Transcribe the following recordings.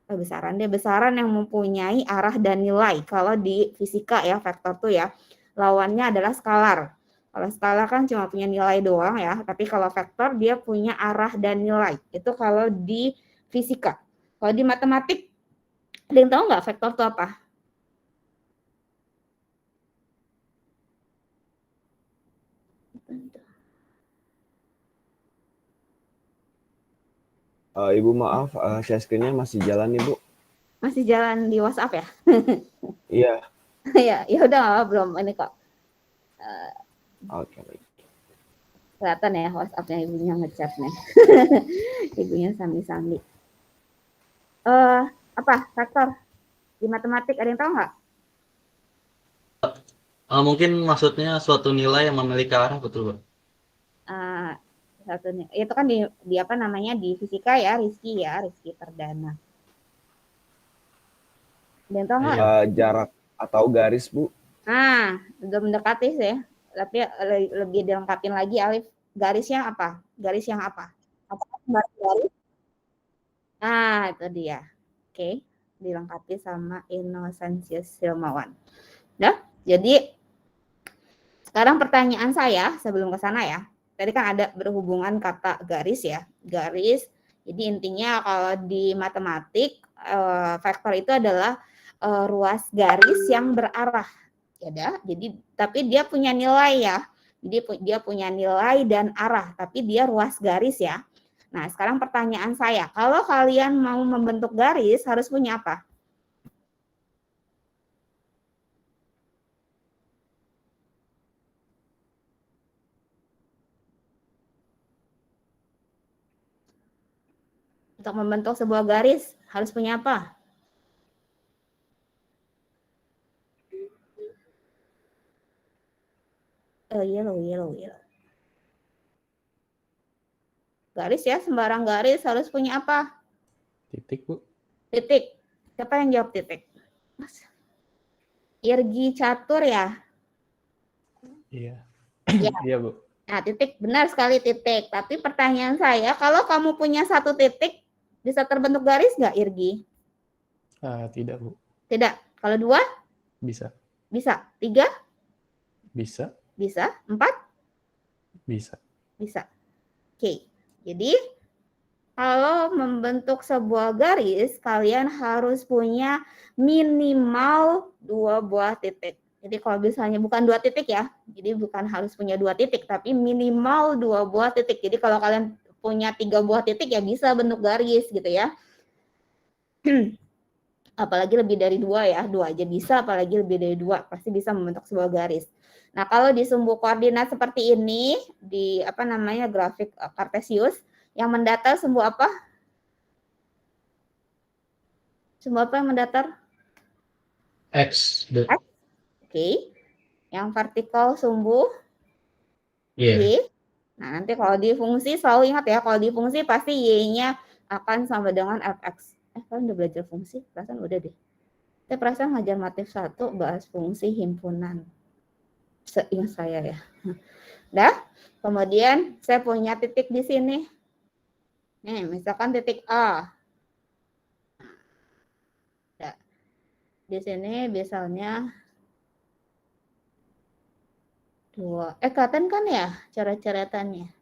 besaran yang mempunyai arah dan nilai. Kalau di fisika ya, vektor tuh ya, lawannya adalah skalar. Kalau skalar kan cuma punya nilai doang ya, tapi kalau vektor dia punya arah dan nilai. Itu kalau di fisika. Kalau di matematik, ada yang tahu nggak vektor itu apa? Ibu maaf, share screen-nya masih jalan Ibu. Masih jalan di WhatsApp ya? Iya. Ya udah belum ini kok. Oke, baik. Kelihatan ya WhatsApp-nya ibunya ngechat nih. Ibunya sambil-sambil. Apa vektor di matematik ada yang tahu nggak? Mungkin maksudnya suatu nilai yang memiliki arah, betul, Pak? Satunya itu kan di apa namanya di fisika ya, Rizky Perdana. Ada yang tahu nggak? Jarak atau garis, Bu? Udah mendekati sih, tapi lebih dilengkapin lagi Alif. Garisnya apa? Garis yang apa? Apakah garis? Itu dia. Oke, dilengkapi sama Innocentius Hilmawan. Nah, jadi sekarang pertanyaan saya sebelum ke sana ya. Tadi kan ada berhubungan kata garis ya. Garis. Jadi intinya kalau di matematik vektor itu adalah ruas garis yang berarah. Ya, jadi tapi dia punya nilai ya. Jadi dia punya nilai dan arah, tapi dia ruas garis ya. Nah, sekarang pertanyaan saya, kalau kalian mau membentuk garis harus punya apa? Untuk membentuk sebuah garis harus punya apa? Yellow. Garis ya, sembarang garis harus punya apa? Titik, Bu. Titik. Siapa yang jawab titik? Mas. Irgi Catur ya? Iya. Ya. Iya, Bu. Nah, titik, benar sekali titik. Tapi pertanyaan saya, kalau kamu punya satu titik, bisa terbentuk garis nggak, Irgi? Tidak, Bu. Tidak. Kalau dua? Bisa. Bisa. Tiga? Bisa. Bisa. Empat? Bisa. Bisa. Oke. Jadi, kalau membentuk sebuah garis, kalian harus punya minimal 2 buah titik. Jadi kalau misalnya bukan 2 titik ya, jadi bukan harus punya 2 titik, tapi minimal 2 buah titik. Jadi kalau kalian punya 3 buah titik ya bisa bentuk garis gitu ya. Apalagi lebih dari 2 ya, 2 aja bisa, apalagi lebih dari 2 pasti bisa membentuk sebuah garis. Nah, kalau di sumbu koordinat seperti ini, di apa namanya grafik Kartesius, yang mendatar sumbu apa? Sumbu apa yang mendatar? X. Oke. Yang vertikal sumbu Y. Nah, nanti kalau di fungsi selalu ingat ya, kalau di fungsi pasti Y-nya akan sama dengan fx. Kalian udah belajar fungsi? Perasaan udah deh. Saya perasaan ngajar matif 1 bahas fungsi himpunan. Seingat saya ya. Dah, kemudian saya punya titik di sini. Nih, misalkan titik A. Nah, di sini misalnya 2. Kelihatan kan ya coret-coretannya?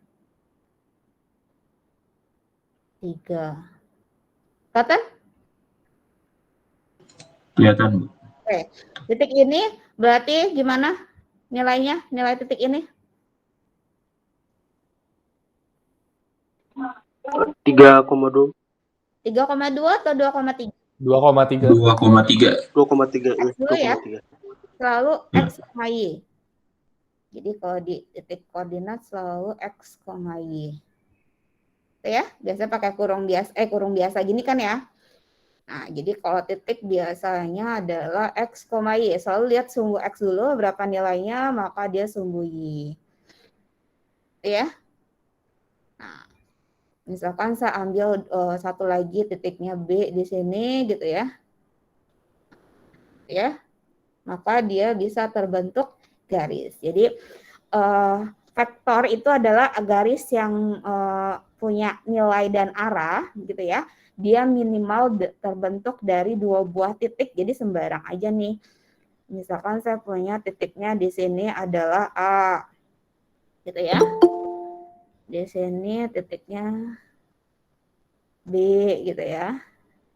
3. Kelihatan? Kelihatan, Bu. Oke. Titik ini berarti gimana nilainya? Nilai titik ini? 3,2. 3,2 atau 2,3? 2,3. 2,3. 2,3. X dulu ya. Selalu X, Y. Jadi kalau di titik koordinat selalu X, Y. Itu ya, biasa pakai kurung biasa gini kan ya. Nah, jadi kalau titik biasanya adalah X, Y. Selalu lihat sumbu X dulu, berapa nilainya, maka dia sumbu Y. Itu ya. Nah, misalkan saya ambil satu lagi titiknya B di sini gitu ya. Ya. Maka dia bisa terbentuk garis. Jadi vektor itu adalah garis yang punya nilai dan arah gitu ya. dia minimal terbentuk dari 2 buah titik. Jadi sembarang aja nih. Misalkan saya punya titiknya di sini adalah A. Gitu ya. Di sini titiknya B gitu ya.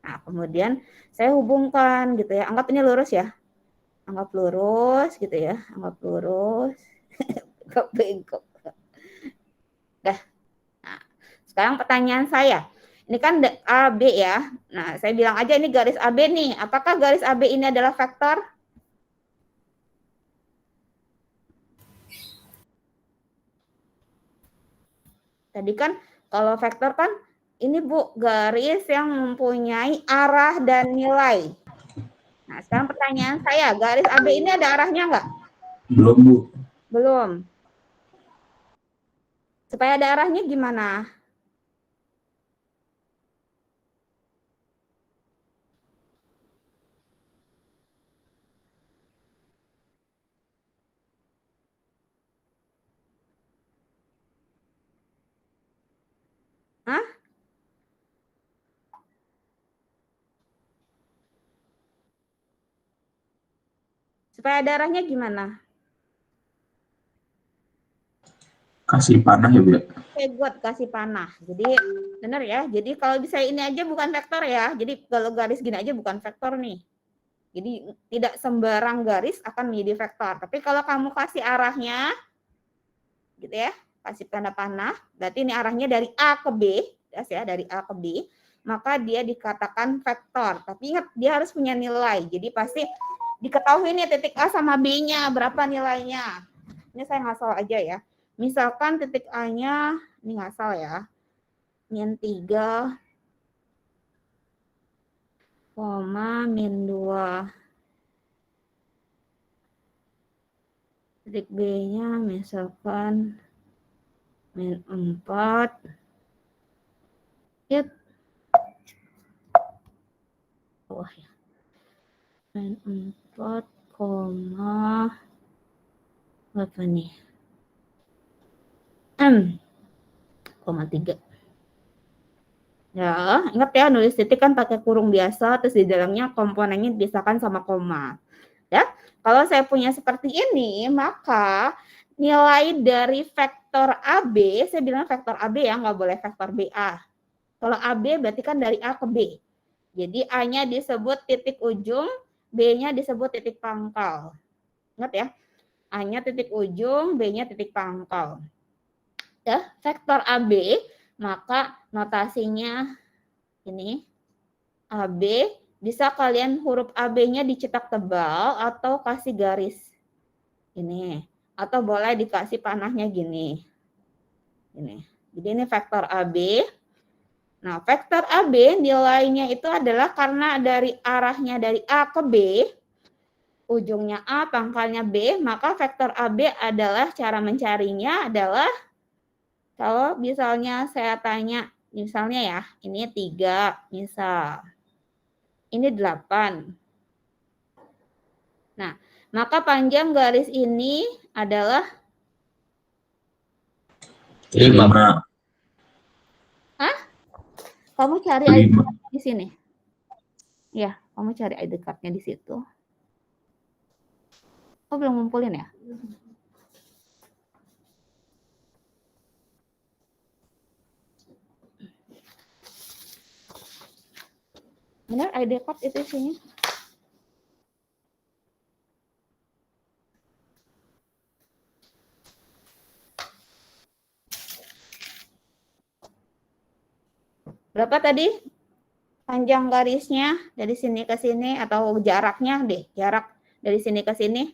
Nah, kemudian saya hubungkan gitu ya. Anggap ini lurus ya. Anggap lurus gitu ya. Anggap lurus. Anggap bengkok. Dah. Nah, sekarang pertanyaan saya. Ini kan AB ya. Nah, saya bilang aja ini garis AB nih. Apakah garis AB ini adalah vektor? Tadi kan kalau vektor kan ini Bu, garis yang mempunyai arah dan nilai. Nah, sekarang pertanyaan saya, garis AB ini ada arahnya nggak? Belum, Bu. Belum. Supaya ada arahnya gimana? Hah? Supaya ada arahnya gimana? Kasih panah ya, Bu. Oke, buat kasih panah. Jadi benar ya. Jadi kalau bisa ini aja bukan vektor ya. Jadi kalau garis gini aja bukan vektor nih. Jadi tidak sembarang garis akan menjadi vektor. Tapi kalau kamu kasih arahnya, gitu ya, kasih tanda panah, berarti ini arahnya dari A ke B, ya, dari A ke B, maka dia dikatakan vektor. Tapi ingat, dia harus punya nilai. Jadi pasti diketahui nih titik A sama B-nya, berapa nilainya. Ini saya ngasal aja ya. Misalkan titik A-nya, ini ngasal ya, min 3, min 2. Titik B-nya misalkan min 4. Ya. Wah ya. Min 4, berapa nih? 3. Ya, ingat ya nulis titik kan pakai kurung biasa, terus di dalamnya komponennya dipisahkan sama koma. Ya, kalau saya punya seperti ini, maka nilai dari vektor AB, saya bilang vektor AB ya, nggak boleh vektor BA. Kalau AB berarti kan dari A ke B. Jadi A-nya disebut titik ujung, B-nya disebut titik pangkal. Ingat ya, A-nya titik ujung, B-nya titik pangkal. Ya, vektor AB, maka notasinya ini AB, bisa kalian huruf AB-nya dicetak tebal atau kasih garis ini, atau boleh dikasih panahnya gini. Ini. Jadi ini vektor AB. Nah, vektor AB nilainya itu adalah karena dari arahnya dari A ke B, ujungnya A, pangkalnya B, maka vektor AB adalah cara mencarinya adalah kalau misalnya saya tanya, misalnya ya, ini 3, misal. Ini 8. Nah, maka panjang garis ini adalah 5. Hah? Kamu cari ID card di sini. Ya, kamu cari ID card-nya di situ. Oh, belum ngumpulin ya? Benar ID card itu sini. Berapa tadi panjang garisnya dari sini ke sini atau jaraknya deh, jarak dari sini ke sini?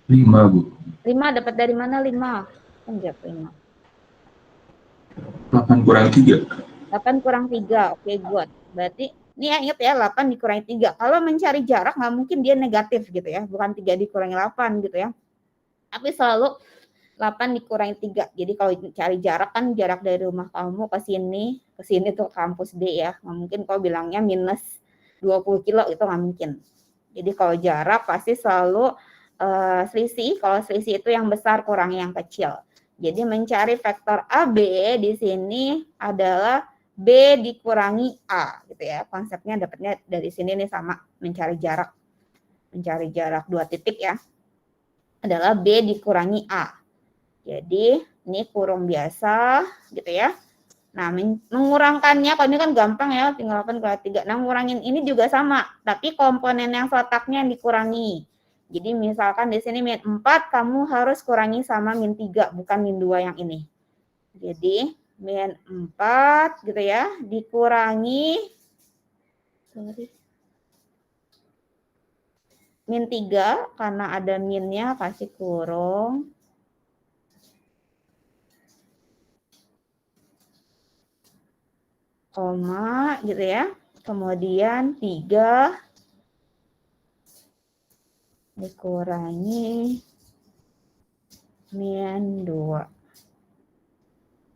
5, Bu. 5 dapat dari mana 5? Enggak 5. 8 kurang 3. 8 kurang 3, oke, good. Berarti, ini ya ingat ya, 8 dikurangi 3. Kalau mencari jarak, nggak mungkin dia negatif gitu ya. Bukan 3 dikurangi 8 gitu ya. Tapi selalu 8 dikurangi 3. Jadi kalau cari jarak kan jarak dari rumah kamu ke sini tuh kampus D ya. Nggak mungkin kalau bilangnya minus 20 kilo, itu nggak mungkin. Jadi kalau jarak pasti selalu selisih. Kalau selisih itu yang besar kurang yang kecil. Jadi mencari vektor AB di sini adalah B dikurangi A gitu ya. Konsepnya dapatnya dari sini nih sama mencari jarak. Mencari jarak 2 titik ya. Adalah B dikurangi A. Jadi ini kurung biasa gitu ya. Nah, mengurangkannya, kalau ini kan gampang ya, tinggal 8 kuadrat 3. Nah, ngurangin ini juga sama, tapi komponen yang seletaknya yang dikurangi. Jadi misalkan di sini min 4, kamu harus kurangi sama min 3, bukan min 2 yang ini. Jadi min 4 gitu ya, dikurangi min 3, karena ada minnya kasih kurung. Koma gitu ya. Kemudian 3 dikurangi min 2.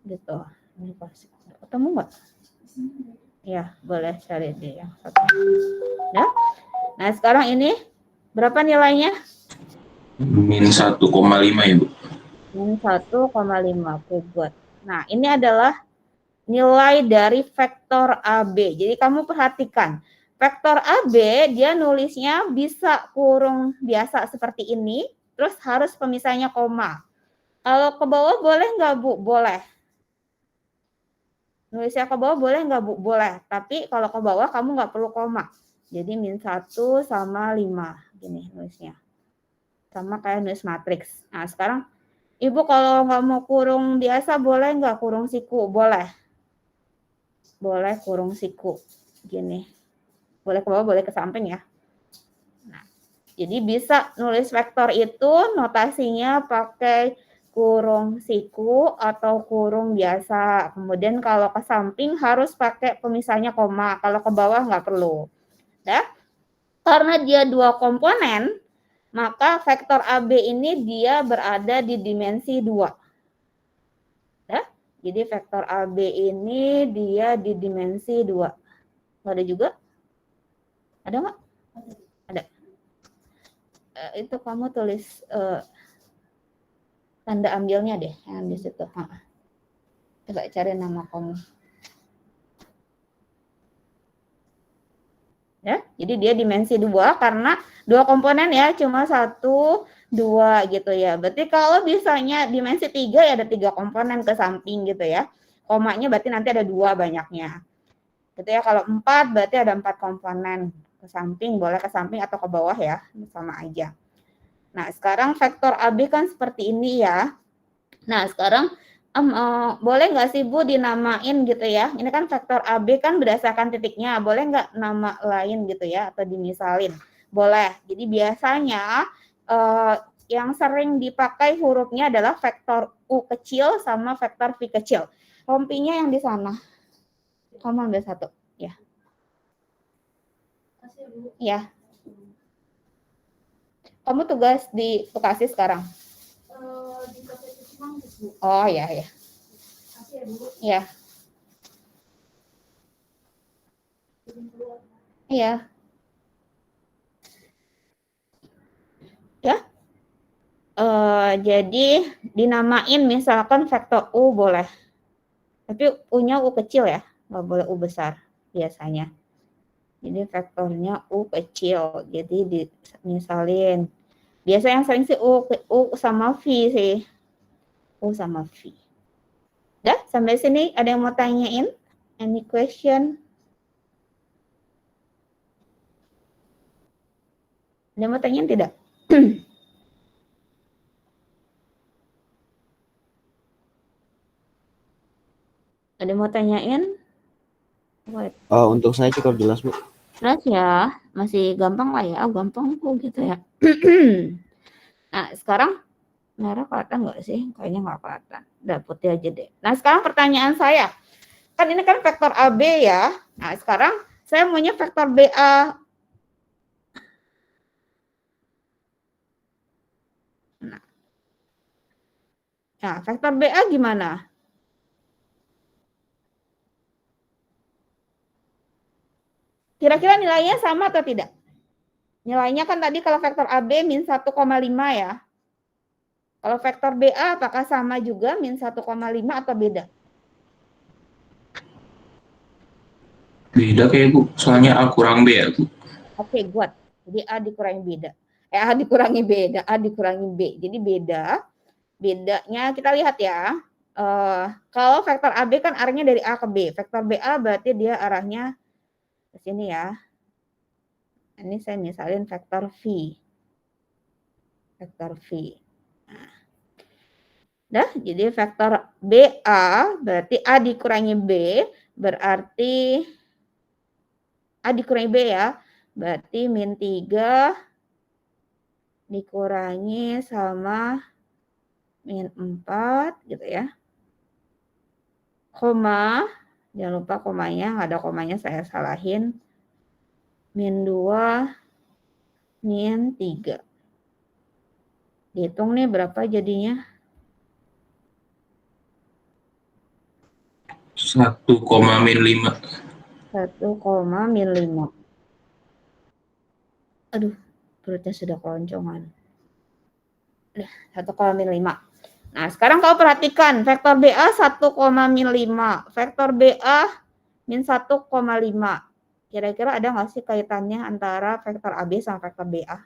Gitu. Ini pasti ketemu nggak? Ya, boleh cari di yang satu. Ya. Nah, sekarang ini berapa nilainya? Min 1,5 ya, Bu. Min 1,5. Oke, good. Nah, ini adalah nilai dari vektor AB. Jadi kamu perhatikan, vektor AB dia nulisnya bisa kurung biasa seperti ini, terus harus pemisahnya koma. Kalau ke bawah boleh nggak, Bu? Boleh. Nulisnya ke bawah boleh nggak, Bu? Boleh. Tapi kalau ke bawah kamu nggak perlu koma. Jadi min 1 sama 5. Gini nulisnya. Sama kayak nulis matriks. Nah sekarang, Ibu kalau nggak mau kurung biasa boleh nggak kurung siku? Boleh. Boleh kurung siku. Gini. Boleh ke bawah, boleh ke samping ya. Nah, jadi bisa nulis vektor itu notasinya pakai kurung siku atau kurung biasa. Kemudian kalau ke samping harus pakai pemisahnya koma. Kalau ke bawah nggak perlu. Ya. Karena dia 2 komponen, maka vektor AB ini dia berada di dimensi 2. Ya. Jadi vektor AB ini dia di dimensi 2. Ada juga? Ada nggak? Ada. Itu kamu tulis tanda ambilnya deh yang di situ. Coba cari nama kamu. Ya, jadi dia dimensi 2 karena 2 komponen ya, cuma 1, 2 gitu ya. Berarti kalau misalnya dimensi 3 ya ada 3 komponen ke samping gitu ya. Komanya berarti nanti ada 2 banyaknya. Gitu ya, kalau 4 berarti ada 4 komponen. Ke samping, boleh ke samping atau ke bawah ya, sama aja. Nah, sekarang vektor AB kan seperti ini ya. Nah, sekarang boleh nggak sih Bu dinamain gitu ya? Ini kan vektor AB kan berdasarkan titiknya. Boleh nggak nama lain gitu ya? Atau dimisalin? Boleh. Jadi biasanya yang sering dipakai hurufnya adalah vektor U kecil sama vektor V kecil. Rompinya yang di sana. Kamu ambil 1. Ya. Ya. Kamu tugas di Bekasi sekarang? Oh ya ya. Ya. Iya. Ya. Jadi dinamain misalkan vektor U boleh. Tapi U-nya U kecil ya, nggak boleh U besar biasanya. Jadi vektornya U kecil. Jadi misalin. Biasa yang sering sih U sama V sih. U sama V. Udah, sampai sini ada yang mau tanyain? Any question? Ada yang mau tanyain tidak? Ada yang mau tanyain? Untuk saya cukup jelas, Bu. Jelas ya, masih gampang lah ya, gampang kok gitu ya. Nah, sekarang merah kelihatan nggak sih? Kayaknya nggak kelihatan. Udah putih aja deh. Nah, sekarang pertanyaan saya. Kan ini kan vektor AB ya. Nah, sekarang saya maunya vektor BA. Nah, vektor BA gimana? Kira-kira nilainya sama atau tidak? Nilainya kan tadi kalau vektor AB min 1,5 ya. Kalau vektor BA apakah sama juga min 1,5 atau beda? Beda kayak Bu, soalnya A kurang B ya Bu. Oke, good. Jadi A dikurangi beda. A dikurangi beda, A dikurangi B. Jadi beda. Bedanya kita lihat ya. Kalau vektor AB kan arahnya dari A ke B. Vektor BA berarti dia arahnya ke sini ya. Ini saya misalin vektor V. Vektor V. Nah, jadi vektor BA berarti A dikurangi B berarti A dikurangi B ya. Berarti min 3 dikurangi sama min 4 gitu ya. Koma, jangan lupa komanya, nggak ada komanya saya salahin. Min 2, min 3. Dihitung nih berapa jadinya? 1, min 5. 1, min 5. Aduh, perutnya sudah keloncongan. 1, min 5. Nah, sekarang kau perhatikan vektor BA 1, min 5. Vektor BA min 1,5. Kira-kira ada nggak sih kaitannya antara vektor AB sama vektor BA?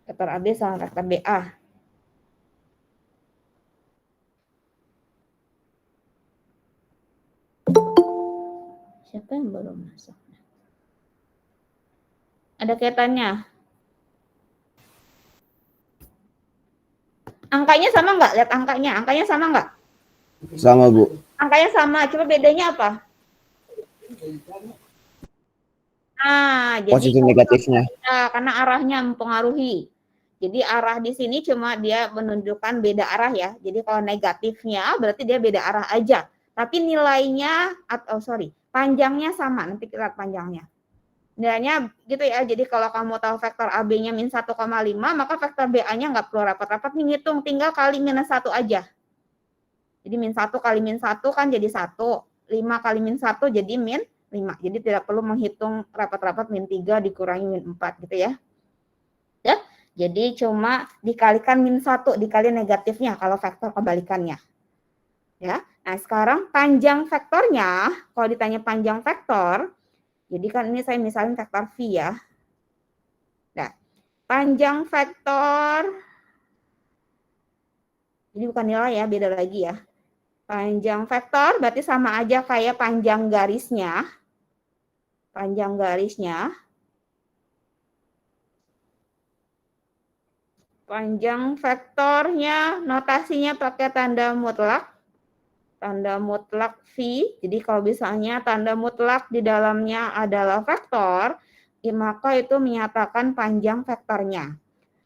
Vektor AB sama vektor BA. Siapa yang baru masuk? Ada kaitannya? Angkanya sama nggak? Lihat angkanya. Angkanya sama nggak? Sama, Bu. Angkanya sama. Coba bedanya apa? Nah, jadi Positif negatifnya. ya, karena arahnya mempengaruhi. Jadi arah di sini cuma dia menunjukkan beda arah ya. Jadi kalau negatifnya berarti dia beda arah aja. Tapi nilainya panjangnya sama. Nanti kita lihat panjangnya. Nilainya gitu ya. Jadi kalau kamu tahu vektor AB-nya min 1,5, maka vektor BA-nya nggak perlu rapat-rapat nih ngitung, tinggal kali minus 1 aja. Jadi min 1 kali min 1 kan jadi 1. 5 kali min 1 jadi min 5. Jadi tidak perlu menghitung rapat-rapat min 3 dikurangi min 4 gitu ya. Ya. Jadi cuma dikalikan min 1 dikali negatifnya kalau vektor kebalikannya. Ya. Nah, sekarang panjang vektornya, kalau ditanya panjang vektor, jadi kan ini saya misalnya vektor V ya. Nah, panjang vektor, jadi bukan nilai ya, beda lagi ya. Panjang vektor berarti sama aja kayak panjang garisnya. Panjang garisnya. Panjang vektornya notasinya pakai tanda mutlak. Tanda mutlak V. Jadi kalau misalnya tanda mutlak di dalamnya adalah vektor, maka itu menyatakan panjang vektornya.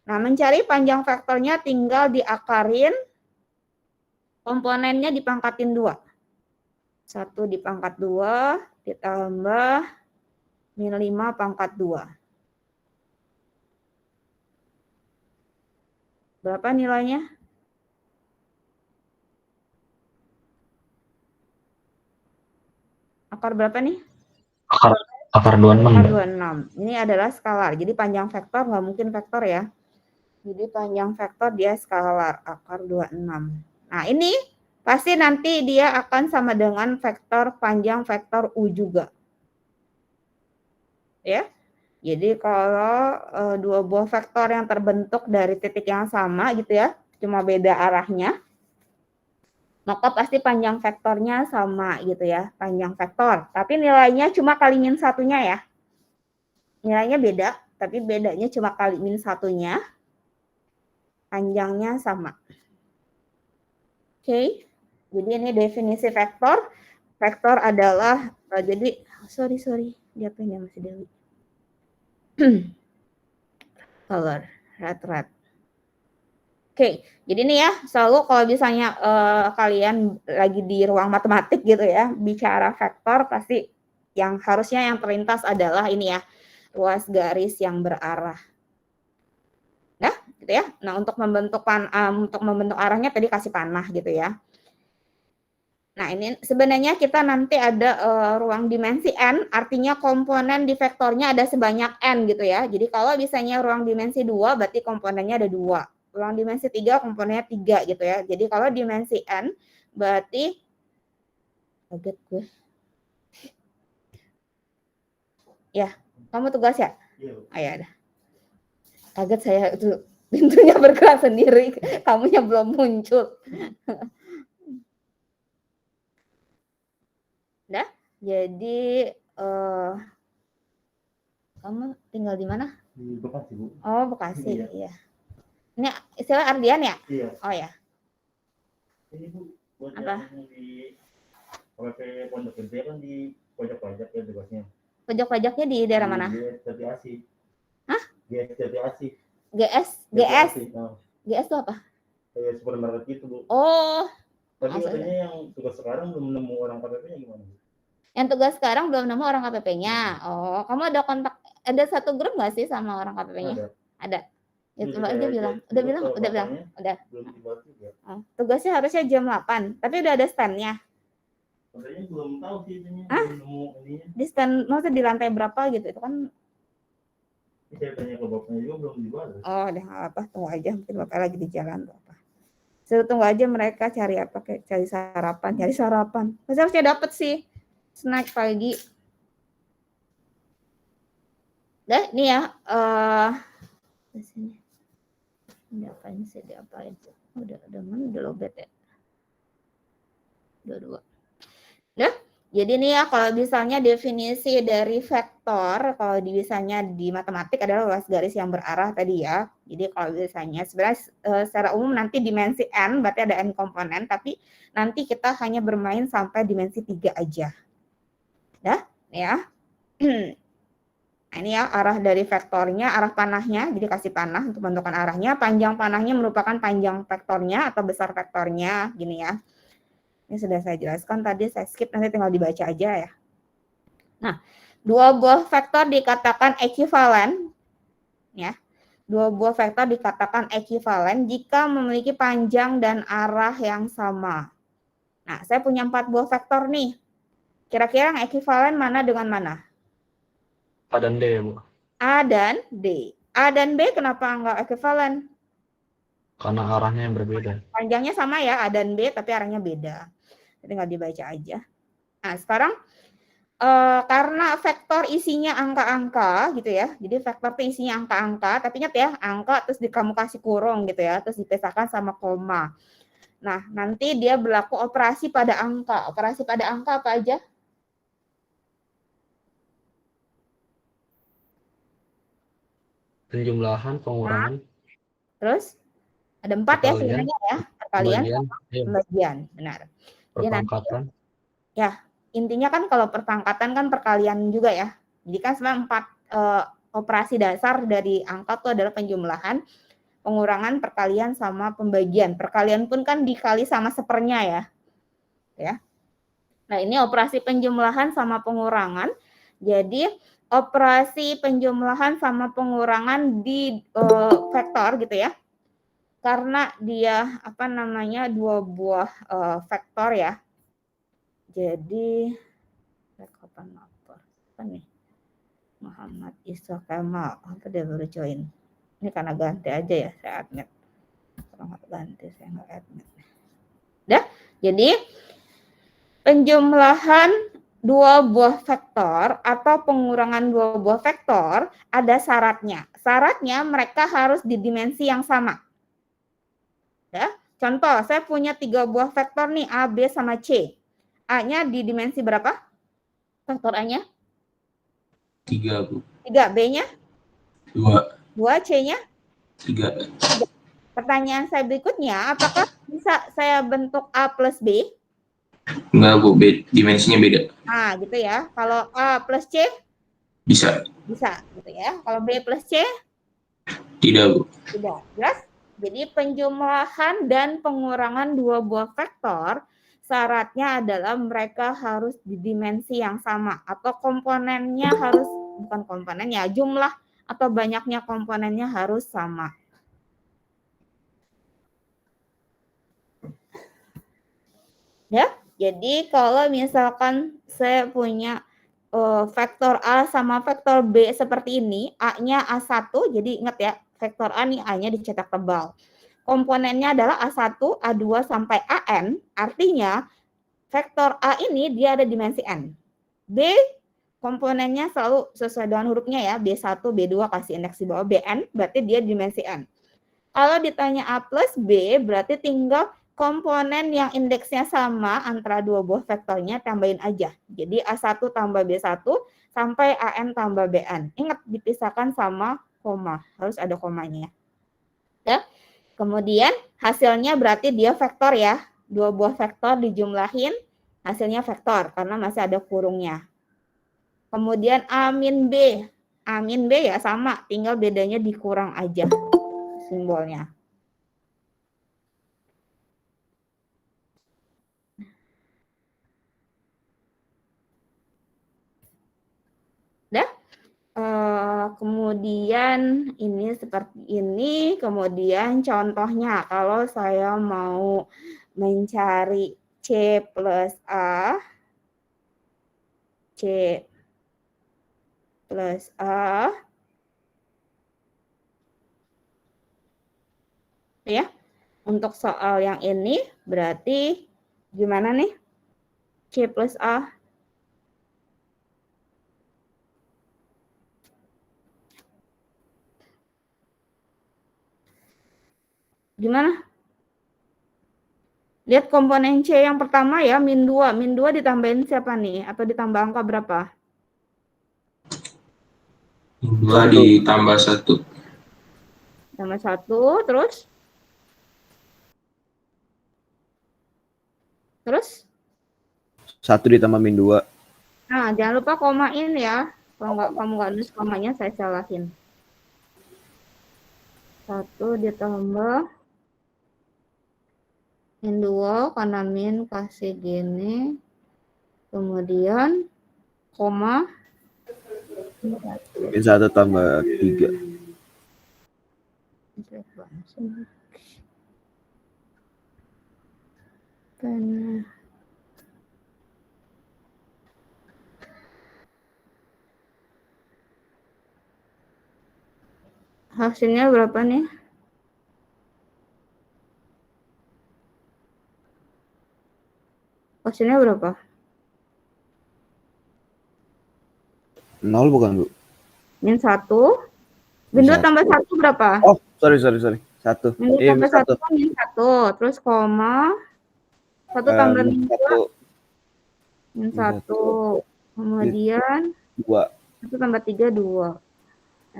Nah, mencari panjang vektornya tinggal diakarin, komponennya dipangkatin 2. 1 dipangkat 2 ditambah min 5 pangkat 2. Berapa nilainya? Akar berapa nih? Akar 26. Akar 26. Ini adalah skalar. Jadi panjang vektor nggak mungkin vektor ya. Jadi panjang vektor dia skalar. Akar 26. Nah ini pasti nanti dia akan sama dengan vektor panjang vektor U juga. Ya. Jadi kalau dua buah vektor yang terbentuk dari titik yang sama gitu ya. Cuma beda arahnya. Maka pasti panjang vektornya sama gitu ya, panjang vektor. Tapi nilainya cuma kali min 1-nya ya. Nilainya beda, tapi bedanya cuma kali min 1-nya. Panjangnya sama. Oke, jadi ini definisi vektor. Vektor adalah, jadi, sorry, jatuhnya masih Dewi. Color, red. Oke, jadi nih ya, selalu kalau misalnya kalian lagi di ruang matematik gitu ya, bicara vektor pasti yang harusnya yang terlintas adalah ini ya, ruas garis yang berarah. Nah, gitu ya. Nah, untuk membentuk arahnya tadi kasih panah gitu ya. Nah, ini sebenarnya kita nanti ada ruang dimensi n, artinya komponen di vektornya ada sebanyak n gitu ya. Jadi kalau misalnya ruang dimensi 2 berarti komponennya ada 2. Ruang dimensi 3 komponennya 3 gitu ya. Jadi kalau dimensi n berarti Kaget gue. Ya, kamu tugas ya? Iya. Oh ya udah. Kaget saya itu pintunya bergerak sendiri, kamunya belum muncul. Udah, jadi kamu tinggal di mana? Di Bekasi, Bu. Oh, Bekasi, Iya. iya. Ini istilah Ardian ya? Iya. Oh ya. Ini Bu, buat Apa? yang di KPP Pondok Gede kan di pojok pajak ya tugasnya. Pajak-pajaknya di daerah mana? GS Jatiasi. Hah? GS Jatiasi. GS? Nah, GS itu apa? kayak supermarket gitu, Bu. Oh, Tapi Asal. katanya yang tugas sekarang belum nemu orang KPP-nya gimana, Bu? yang tugas sekarang belum nemu orang KPP-nya. Oh, kamu ada kontak, ada satu grup nggak sih sama orang KPP-nya? Ada. Ya, Jadi coba aja kayak bilang. cek Udah dulu bilang, ke udah bilang. bapaknya, Udah. Belum dibuat juga. Oh, tugasnya harusnya jam 8, tapi udah ada stand-nya. Katanya belum tahu sih itunya, Hah? belum nemu ininya. Di stand, maksudnya di lantai berapa gitu. Itu kan, Ini saya tanya ke bapaknya juga belum dibalas. oh udah nggak apa, tunggu aja. Mungkin bapak lagi di jalan atau apa. Suruh tunggu aja mereka cari apa, kayak cari sarapan. Pasti harusnya dapet sih snack pagi. Dah, ini ya. Di sini. Diapain sih, diapain? Udah mana, udah lobet ya. Dua. Dah, jadi ini ya kalau misalnya definisi dari vektor, kalau misalnya di matematik adalah luas garis yang berarah tadi ya. Jadi kalau misalnya sebenarnya secara umum nanti dimensi n, berarti ada n komponen, tapi nanti kita hanya bermain sampai dimensi 3 aja. Dah, ya. Nah, ini ya arah dari vektornya, arah panahnya, jadi kasih panah untuk menentukan arahnya. Panjang panahnya merupakan panjang vektornya atau besar vektornya, gini ya. Ini sudah saya jelaskan tadi, saya skip, nanti tinggal dibaca aja ya. Nah, dua buah vektor dikatakan ekivalen, ya. Dua buah vektor dikatakan ekivalen jika memiliki panjang dan arah yang sama. Nah, saya punya 4 buah vektor nih. Kira-kira yang ekivalen mana dengan mana? A dan D, Bu. A dan D. A dan B kenapa enggak ekivalen? Karena arahnya yang berbeda. Panjangnya sama ya, A dan B, tapi arahnya beda. Tinggal dibaca aja. Nah, sekarang karena vektor isinya angka-angka gitu ya. Jadi vektor itu isinya angka-angka, tapi ingat ya, angka terus kamu kasih kurung gitu ya, terus dipisahkan sama koma. Nah, nanti dia berlaku operasi pada angka. Operasi pada angka apa aja? Penjumlahan, pengurangan, Terus ada 4 ya Perkalian. sebenarnya ya. Perkalian, pembagian, pembagian, benar. Jadi nanti perpangkatan. intinya kan kalau perpangkatan kan perkalian juga ya. Jadi kan sebenarnya 4 operasi dasar dari angka itu adalah penjumlahan, pengurangan, perkalian, sama pembagian. Perkalian pun kan dikali sama sepernya ya. Nah, ini operasi penjumlahan sama pengurangan. Jadi operasi penjumlahan sama pengurangan di vektor gitu ya. Karena dia dua buah vektor ya. Jadi kapan apa nih? Muhammad Isa Kemal, apa dia baru join? Ini karena ganti aja ya, saya admit. Kalau nggak ganti, saya nggak admit. Dah, jadi penjumlahan dua buah vektor atau pengurangan dua buah vektor ada syaratnya. Syaratnya mereka harus di dimensi yang sama. Ya, contoh, saya punya 3 buah vektor nih, A, B, sama C. A-nya di dimensi berapa? Vektor A-nya? 3, Bu. 3, B-nya? 2, 2, C-nya? 3. Pertanyaan saya berikutnya, apakah bisa saya bentuk A plus B? Enggak, Bu. Dimensinya beda. Nah, gitu ya. Kalau A plus C? Bisa. Bisa, gitu ya. Kalau B plus C? Tidak, Bu. Tidak. Jelas? Jadi penjumlahan dan pengurangan dua buah vektor, syaratnya adalah mereka harus di dimensi yang sama. Atau komponennya harus, bukan komponennya, jumlah atau banyaknya komponennya harus sama. Ya, jadi kalau misalkan saya punya vektor A sama vektor B seperti ini, A-nya A1, jadi ingat ya, vektor A nih A-nya dicetak tebal. Komponennya adalah A1, A2 sampai AN, artinya vektor A ini dia ada dimensi n. B komponennya selalu sesuai dengan hurufnya ya, B1, B2 kasih indeks di bawah, Bn berarti dia dimensi n. Kalau ditanya A plus B berarti tinggal komponen yang indeksnya sama antara dua buah vektornya tambahin aja. Jadi A1 tambah B1 sampai AN tambah BN. Ingat dipisahkan sama koma, harus ada komanya. Ya. Kemudian hasilnya berarti dia vektor ya. Dua buah vektor dijumlahin, hasilnya vektor karena masih ada kurungnya. Kemudian A min B. A min B ya sama, tinggal bedanya dikurang aja simbolnya. Kemudian ini seperti ini, kemudian contohnya kalau saya mau mencari C plus A, C plus A, ya, untuk soal yang ini berarti gimana nih? C plus A. Gimana? Lihat komponen C yang pertama ya, min 2. Min 2 ditambahin siapa nih? Atau ditambah angka berapa? 2 ditambah 1. Tambah 1, terus? Terus? 1 ditambah min 2. Nah, jangan lupa komain ya. Kalau kamu nggak nulis komanya, saya salahin. 1 ditambah min 2 karena min kasih gini, kemudian koma Min 1 tambah 3. Hasilnya berapa nih? Hasilnya berapa? 0 bukan, Bu? Min 1. Min 2 tambah 1 berapa? Oh, sorry. 1. Min 2 Iya, tambah min 1. 1 kan min 1. Terus koma. 1 tambah min 2. Min 1. Kemudian 2. 1 tambah 3, 2.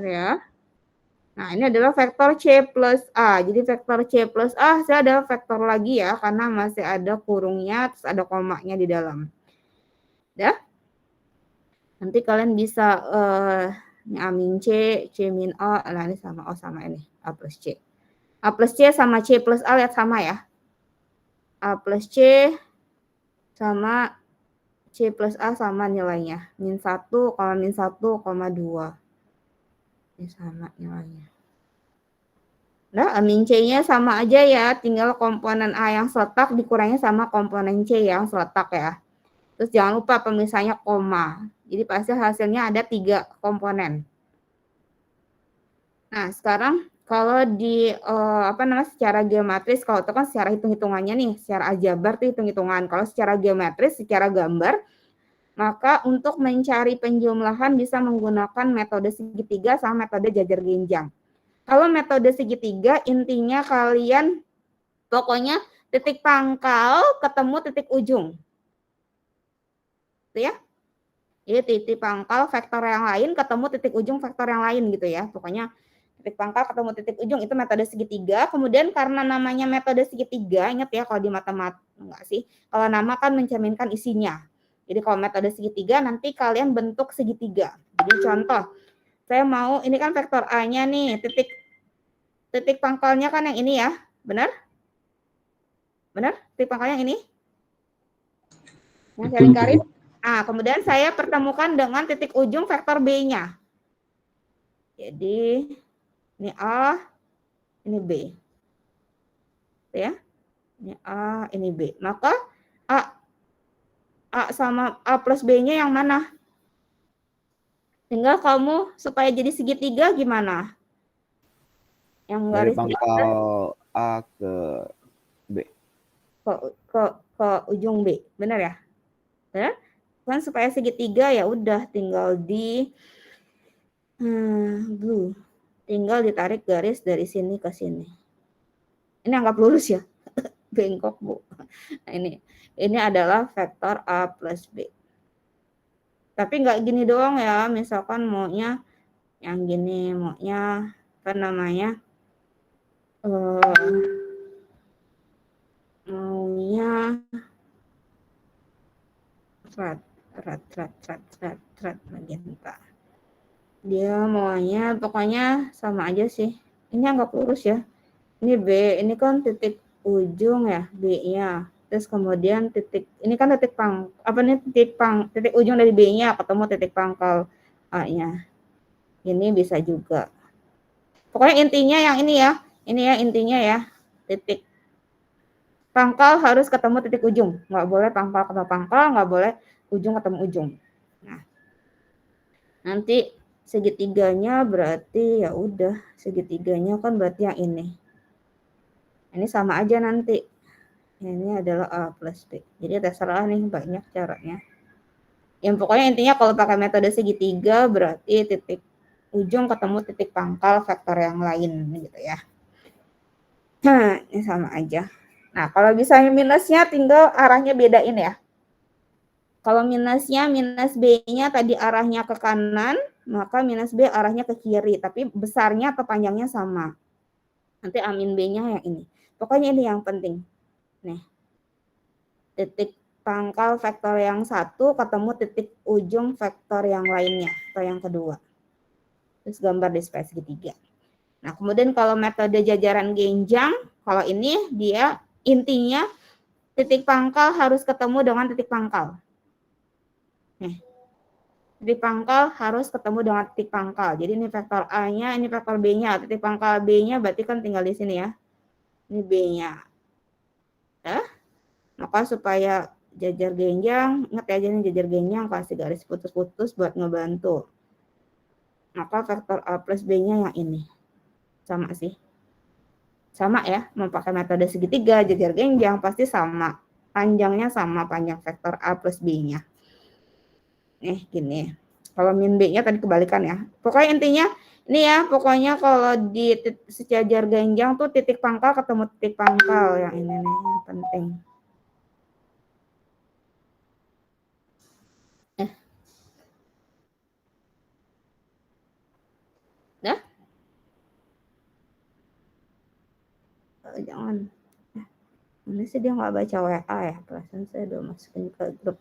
Ya. Nah, ini adalah vektor C plus A. Jadi vektor C plus A saya ada vektor lagi ya, karena masih ada kurungnya, terus ada komanya di dalam. Ya. Nanti kalian bisa ini A min C, C min A, nah ini sama O sama ini, A plus C. A plus C sama C plus A lihat sama ya. A plus C sama C plus A sama nilainya. Min 1, min 1, 2. Ini sama nilainya. Nah, min C-nya sama aja ya, tinggal komponen A yang seletak dikurangi sama komponen C yang seletak ya. Terus jangan lupa pemisahnya koma. Jadi pasti hasilnya ada 3 komponen. Nah, sekarang kalau di secara geometris, kalau itu kan secara hitung-hitungannya nih, secara aljabar itu hitung-hitungan. Kalau secara geometris, secara gambar, maka untuk mencari penjumlahan bisa menggunakan metode segitiga sama metode jajar genjang. Kalau metode segitiga, intinya kalian pokoknya titik pangkal ketemu titik ujung. Gitu ya. Jadi titik pangkal vektor yang lain ketemu titik ujung vektor yang lain gitu ya. Pokoknya titik pangkal ketemu titik ujung itu metode segitiga. Kemudian karena namanya metode segitiga, ingat ya kalau di matematika enggak sih. Kalau nama kan mencerminkan isinya. Jadi kalau metode segitiga nanti kalian bentuk segitiga. Jadi contoh, saya mau ini kan vektor A-nya nih, titik pangkalnya kan yang ini ya. Benar? Benar? Titik pangkalnya yang ini? Yang saya lingkarin. Nah, kemudian saya pertemukan dengan titik ujung vektor B-nya. Jadi ini A, ini B. Ya. Ini A, ini B. Maka A sama A plus B-nya yang mana? Tinggal kamu supaya jadi segitiga gimana? Yang Dari garis pangkal A ke B. ke ujung B. Benar ya? Benar? Kan supaya segitiga ya udah tinggal di blue. Tinggal ditarik garis dari sini ke sini. Ini anggap lurus ya. Bengkok, Bu. Nah, ini adalah vektor A plus B. Tapi nggak gini doang ya. Misalkan maunya yang gini, maunya apa namanya? Maunya magenta. Dia maunya pokoknya sama aja sih. Ini anggap lurus ya. Ini B, ini kan titik ujung ya, B-nya. Terus kemudian titik, ini kan titik titik ujung dari B-nya ketemu titik pangkal A-nya. Ini bisa juga. Pokoknya intinya yang ini ya. Ini ya intinya ya. Titik pangkal harus ketemu titik ujung. Nggak boleh pangkal ketemu pangkal, nggak boleh ujung ketemu ujung. Nah, nanti segitiganya berarti ya udah, segitiganya kan berarti yang ini. Ini sama aja nanti. Ini adalah A plus B. Jadi terserah nih, banyak caranya. Yang pokoknya intinya kalau pakai metode segitiga berarti titik ujung ketemu titik pangkal vektor yang lain gitu ya. Nah, ini sama aja. Nah, kalau misalnya minusnya tinggal arahnya bedain ya. Kalau minusnya, minus B-nya tadi arahnya ke kanan, maka minus B arahnya ke kiri. Tapi besarnya atau panjangnya sama. Nanti amin B-nya yang ini. Pokoknya ini yang penting. Nih. Titik pangkal vektor yang satu ketemu titik ujung vektor yang lainnya. Atau yang kedua. Terus gambar di space segitiga. Nah, kemudian kalau metode jajaran genjang, kalau ini dia intinya titik pangkal harus ketemu dengan titik pangkal. Nih. Titik pangkal harus ketemu dengan titik pangkal. Jadi ini vektor A-nya, ini vektor B-nya. Titik pangkal B-nya berarti kan tinggal di sini ya. Ini B-nya. Maka supaya jajar genjang, ingat aja nih jajar genjang, kasih garis putus-putus buat ngebantu. Maka vektor A plus B-nya yang ini. Sama sih. Sama ya, mau pakai metode segitiga, jajar genjang pasti sama. Panjangnya sama, panjang vektor A plus B-nya. Nih, gini. Kalau min B-nya tadi kebalikan ya. Pokoknya intinya, ini ya, pokoknya kalau di sejajar genjang tuh titik pangkal ketemu titik pangkal. Yang ini nih, yang penting. Dah? Jangan. Mana sih dia nggak baca WA ya? Perasaan saya udah masukin ke grup.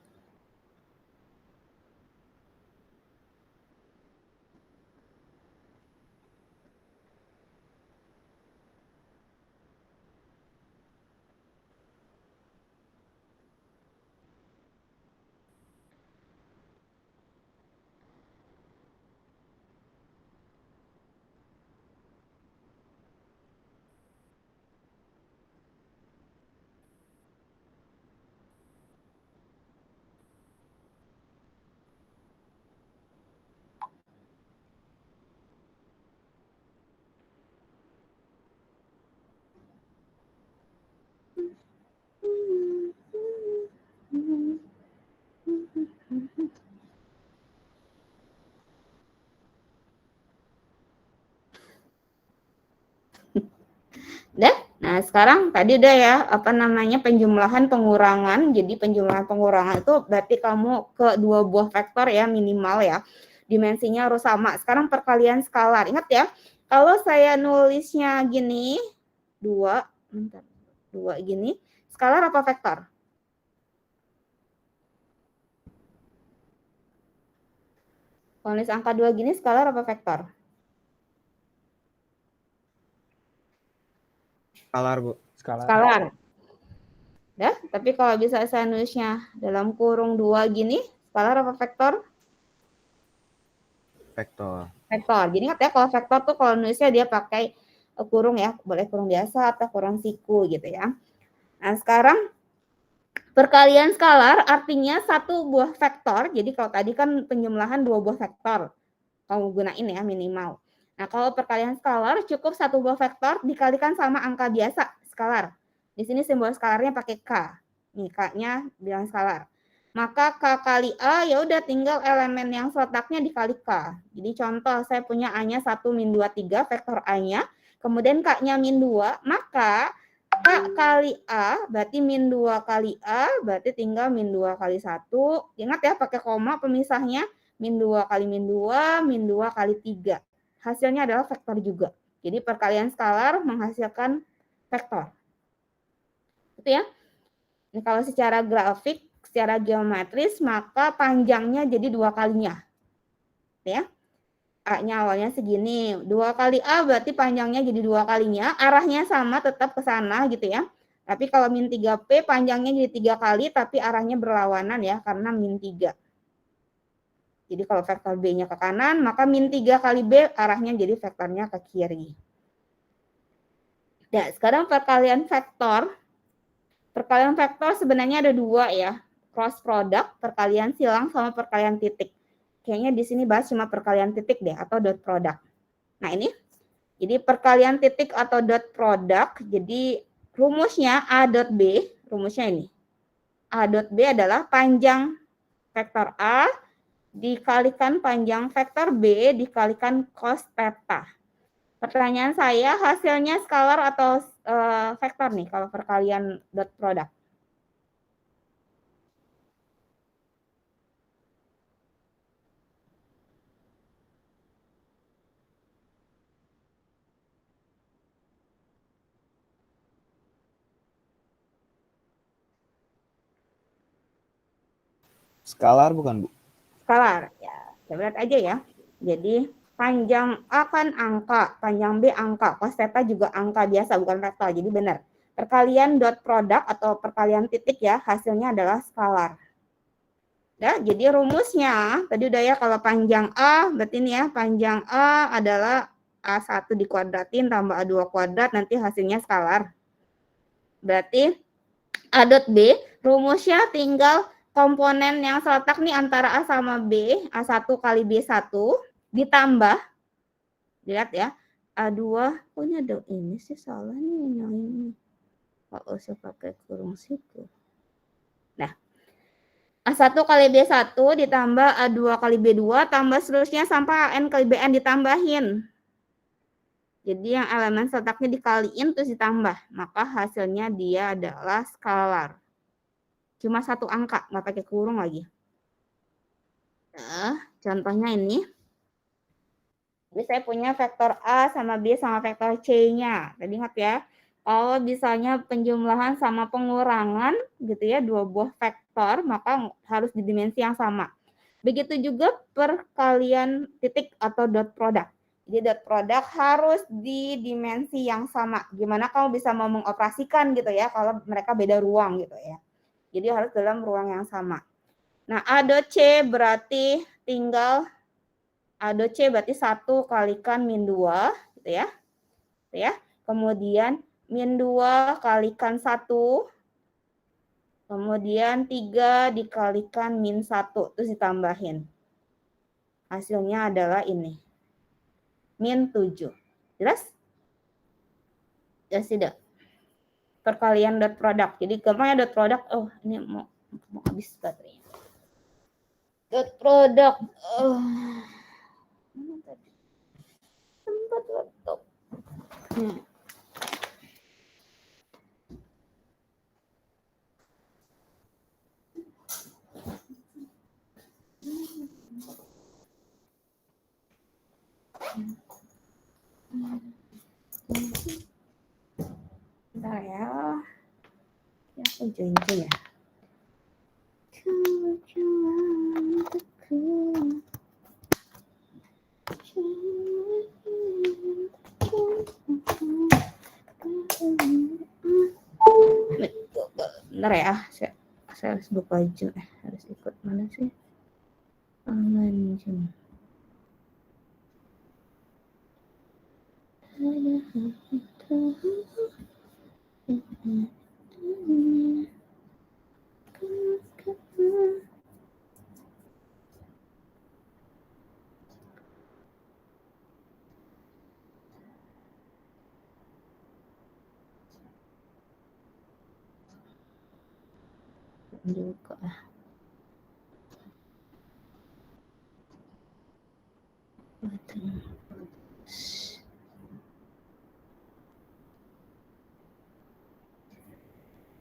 Nah, sekarang tadi udah ya, apa namanya, penjumlahan pengurangan. Jadi penjumlahan pengurangan itu berarti kamu ke dua buah vektor ya, minimal ya. Dimensinya harus sama. Sekarang perkalian skalar. Ingat ya, kalau saya nulisnya gini, 2 gini, skalar apa vektor? Kalau nulis angka 2 gini, skalar apa vektor? Skalar, Bu. Skalar. Ya, tapi kalau bisa saya nulisnya dalam kurung 2 gini, skalar apa vektor? Vektor. Vektor. Jadi ingat ya, kalau vektor tuh kalau nulisnya dia pakai kurung ya, boleh kurung biasa atau kurung siku gitu ya. Nah, sekarang perkalian skalar artinya satu buah vektor. Jadi kalau tadi kan penjumlahan dua buah vektor. Kamu gunain ya minimal. Nah, kalau perkalian skalar cukup satu buah vektor dikalikan sama angka biasa skalar. Di sini simbol skalarnya pakai K. Nih K-nya bilang skalar. Maka K kali A ya udah tinggal elemen yang seletaknya dikali K. Jadi contoh saya punya A-nya 1, min 2, 3, vektor A-nya. Kemudian K-nya min 2, maka K kali A berarti min 2 kali A, berarti tinggal min 2 kali 1. Ingat ya pakai koma pemisahnya. Min 2 kali min 2, min 2 kali 3. Hasilnya adalah vektor juga. Jadi perkalian skalar menghasilkan vektor. Itu ya. Ini kalau secara grafik, secara geometris, maka panjangnya jadi 2 kalinya. Ya. A-nya awalnya segini. 2 kali A berarti panjangnya jadi 2 kalinya. Arahnya sama, tetap ke sana gitu ya. Tapi kalau min 3P panjangnya jadi 3 kali, tapi arahnya berlawanan ya, karena min 3. Jadi kalau vektor B-nya ke kanan, maka min 3 kali B arahnya jadi vektornya ke kiri. Nah, sekarang perkalian vektor. Perkalian vektor sebenarnya ada 2 ya. Cross product, perkalian silang sama perkalian titik. Kayaknya di sini bahas cuma perkalian titik deh, atau dot product. Nah ini, jadi perkalian titik atau dot product, jadi rumusnya A dot B, rumusnya ini. A dot B adalah panjang vektor A dikalikan panjang vektor B dikalikan cos theta. Pertanyaan saya, hasilnya skalar atau vektor nih kalau perkalian dot product? Skalar bukan, Bu? Skalar, ya. Kita lihat aja ya. Jadi panjang A kan angka, panjang B angka, cos theta juga angka biasa, bukan vektor. Jadi benar. Perkalian dot product atau perkalian titik ya, hasilnya adalah skalar. Ya, jadi rumusnya tadi udah ya, kalau panjang A berarti ini ya, panjang A adalah A1 dikuadratin tambah A2 kuadrat, nanti hasilnya skalar. Berarti A dot B, rumusnya tinggal komponen yang seletak nih antara A sama B, A1 kali B1 ditambah, lihat ya, A2, kok ini ada ini sih, salah nih yang ini. Kok usah pakai kurung situ. Nah, A1 kali B1 ditambah A2 kali B2 tambah seterusnya sampai AN kali BN ditambahin. Jadi yang elemen seletaknya dikaliin terus ditambah, maka hasilnya dia adalah skalar. Cuma satu angka, nggak pakai kurung lagi. Nah, contohnya ini. Jadi saya punya vektor A sama B sama vektor C-nya. Tadi ingat ya, kalau misalnya penjumlahan sama pengurangan gitu ya, dua buah vektor, maka harus di dimensi yang sama. Begitu juga perkalian titik atau dot product. Jadi dot product harus di dimensi yang sama. Gimana kamu bisa mau mengoperasikan gitu ya, kalau mereka beda ruang gitu ya. Jadi harus dalam ruang yang sama. Nah, A dot C berarti tinggal A dot C berarti 1 kalikan min 2 gitu ya. Gitu ya. Kemudian min 2 kalikan 1. Kemudian 3 dikalikan min 1 terus ditambahin. Hasilnya adalah ini. Min 7. Jelas? Jelas tidak? Perkalian dot product. Jadi gampangnya dot product. Oh, ini mau habis baterainya. Dot product. Mana tadi? Tempat laptop. Bentar ya. Ya, aku join ya. Bentar ya, saya harus buka aja. Harus ikut mana sih? Online Zoom. juga.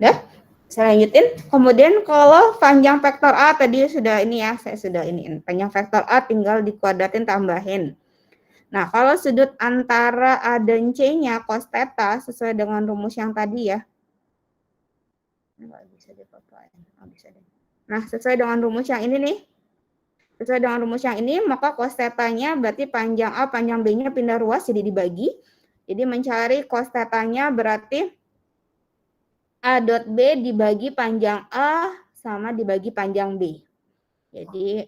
Dah, saya lanjutin. Kemudian kalau panjang vektor A tadi sudah ini ya, saya sudah ini. Panjang vektor A tinggal dikuadratin tambahin. Nah, kalau sudut antara A dan C-nya cos theta sesuai dengan rumus yang tadi ya. Nggak bisa dipapain. Oh, bisa deh. Nah, sesuai dengan rumus yang ini nih. Sesuai dengan rumus yang ini, maka cos theta-nya berarti panjang A, panjang B-nya pindah ruas jadi dibagi. Jadi mencari cos theta-nya berarti A dot B dibagi panjang A sama dibagi panjang B. Jadi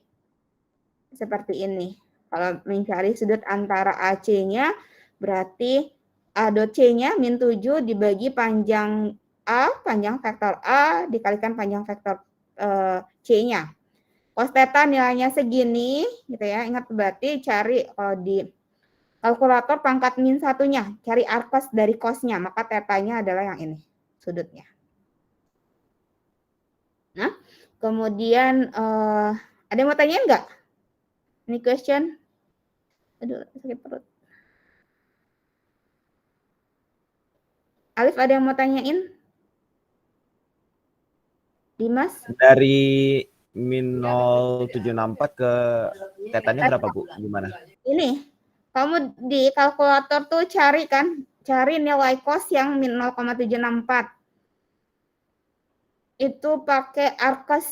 seperti ini. Kalau mencari sudut antara AC-nya berarti A dot C-nya min 7 dibagi panjang A, panjang vektor A dikalikan panjang vektor C-nya. Cos theta nilainya segini gitu ya. Ingat berarti cari kalau di kalkulator pangkat min satunya, cari arkos dari cosnya, maka tetanya adalah yang ini, sudutnya. Nah, kemudian ada yang mau tanyain nggak? Any question? Aduh, sakit perut. Alif ada yang mau tanyain? Dimas? Dari min 0,764 ke tetanya berapa, Bu? Gimana? Ini, kamu di kalkulator tuh cari kan, cari nilai cos yang min 0,764. Itu pakai arkos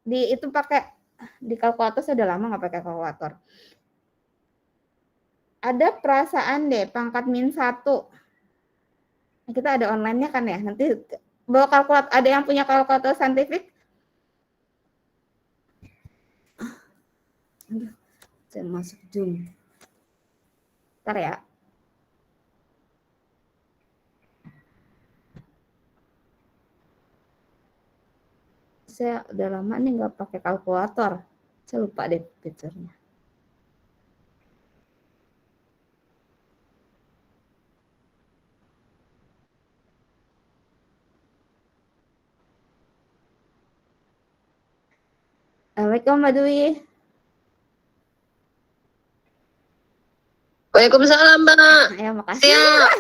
itu pakai di kalkulator sudah lama nggak pakai kalkulator. Ada perasaan deh pangkat min 1. Kita ada online-nya kan ya. Nanti bawa kalkulator, ada yang punya kalkulator saintifik? Saya masuk Zoom. Bentar ya. Saya udah lama nih nggak pakai kalkulator. Saya lupa deh fiturnya. Assalamualaikum Mbak Dwi. Waalaikumsalam, Mbak. Ya, makasih. Siap.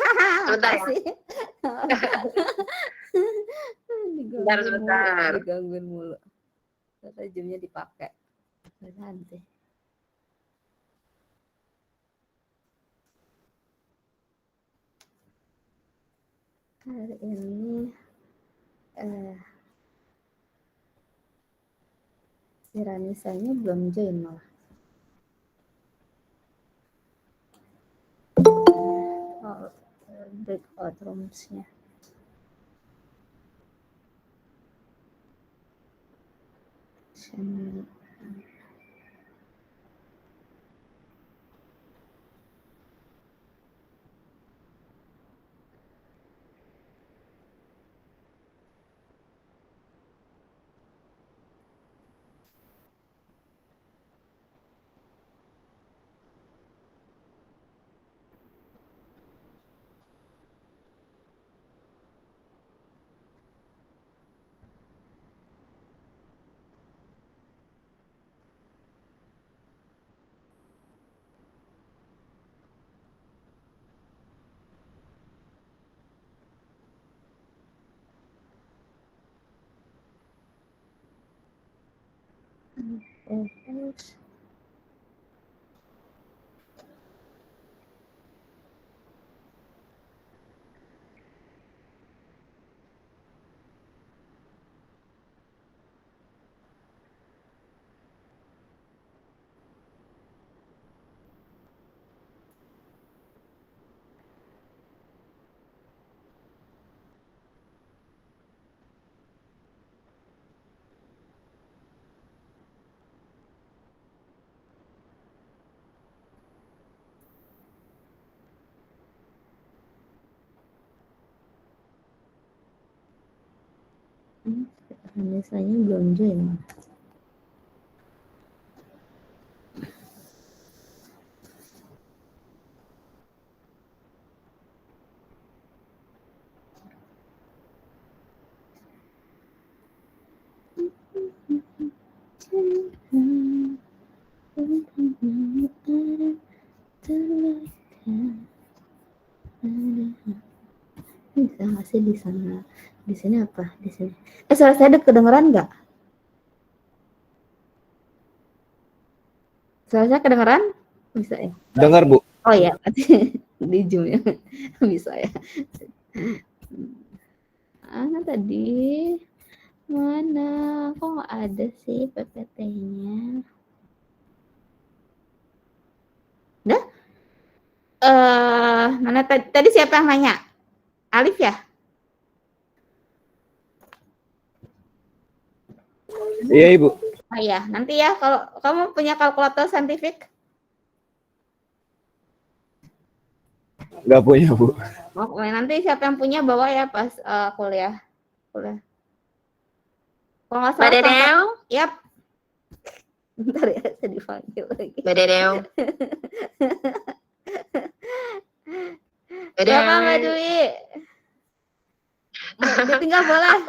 Sebentar ya. Makasih. Sebentar. Digangguin mulu. Ternyata jamnya dipakai. Nanti. Hari ini si Ranisanya belum join malah. Oh, breakout rooms-nya. Misalnya belum join. Bisa nggak sih di sana? Di sini apa? Di sini. Suara saya kedengeran nggak? Suara saya kedengeran? Bisa ya? Dengar, Bu. Oh ya, di Zoom ya. Bisa ya. Tadi mana? Kok nggak ada sih PPT-nya? Udah? Mana tadi siapa yang nanya? Alif ya? Iya, Ibu. Oh iya, nanti ya kalau kamu punya kalkulator saintifik. Nggak punya, Bu. Nanti siapa yang punya bawa ya pas kuliah. Kalau nggak Mbak salah Dedeo. Yap. Bentar ya, saya dipanggil lagi. Mbak Dedeo. Berapa Mbak Dwi? Tinggal boleh.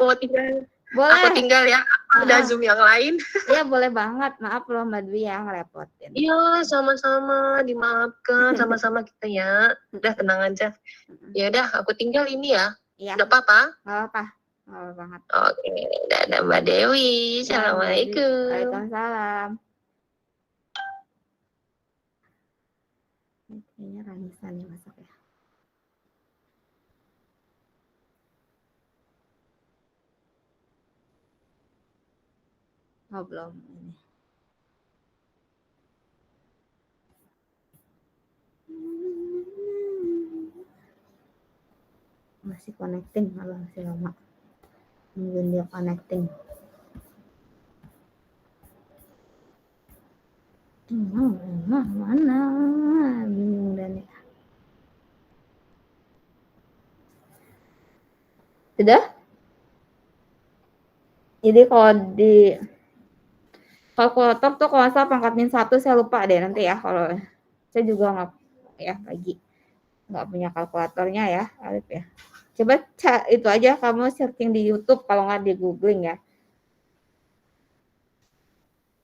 Aku tinggal ya. Ada Zoom yang lain. Iya boleh banget. Maaf loh Mbak Dwi yang ngerepotin. Iya, sama-sama. Dimaafkan. Sama-sama kita ya. Udah tenang aja. Ya udah, aku tinggal ini ya. Iya. Udah apa-apa? Nggak apa-apa. Nggak apa banget. Oke. Dadah Mbak Dewi. Assalamualaikum. Waalaikumsalam. Kayaknya Ranisa nih masak ya. Oh belum ini. Masih connecting, malah masih lama. Nungguin dia connecting. Mana? Bingung dan ya. Sudah? Jadi kalau di kalkulator tuh kalau salah pangkat min 1 saya lupa deh nanti ya, kalau saya juga nggak ya lagi nggak punya kalkulatornya ya Alif ya. Coba itu aja kamu searching di YouTube kalau nggak di googling ya.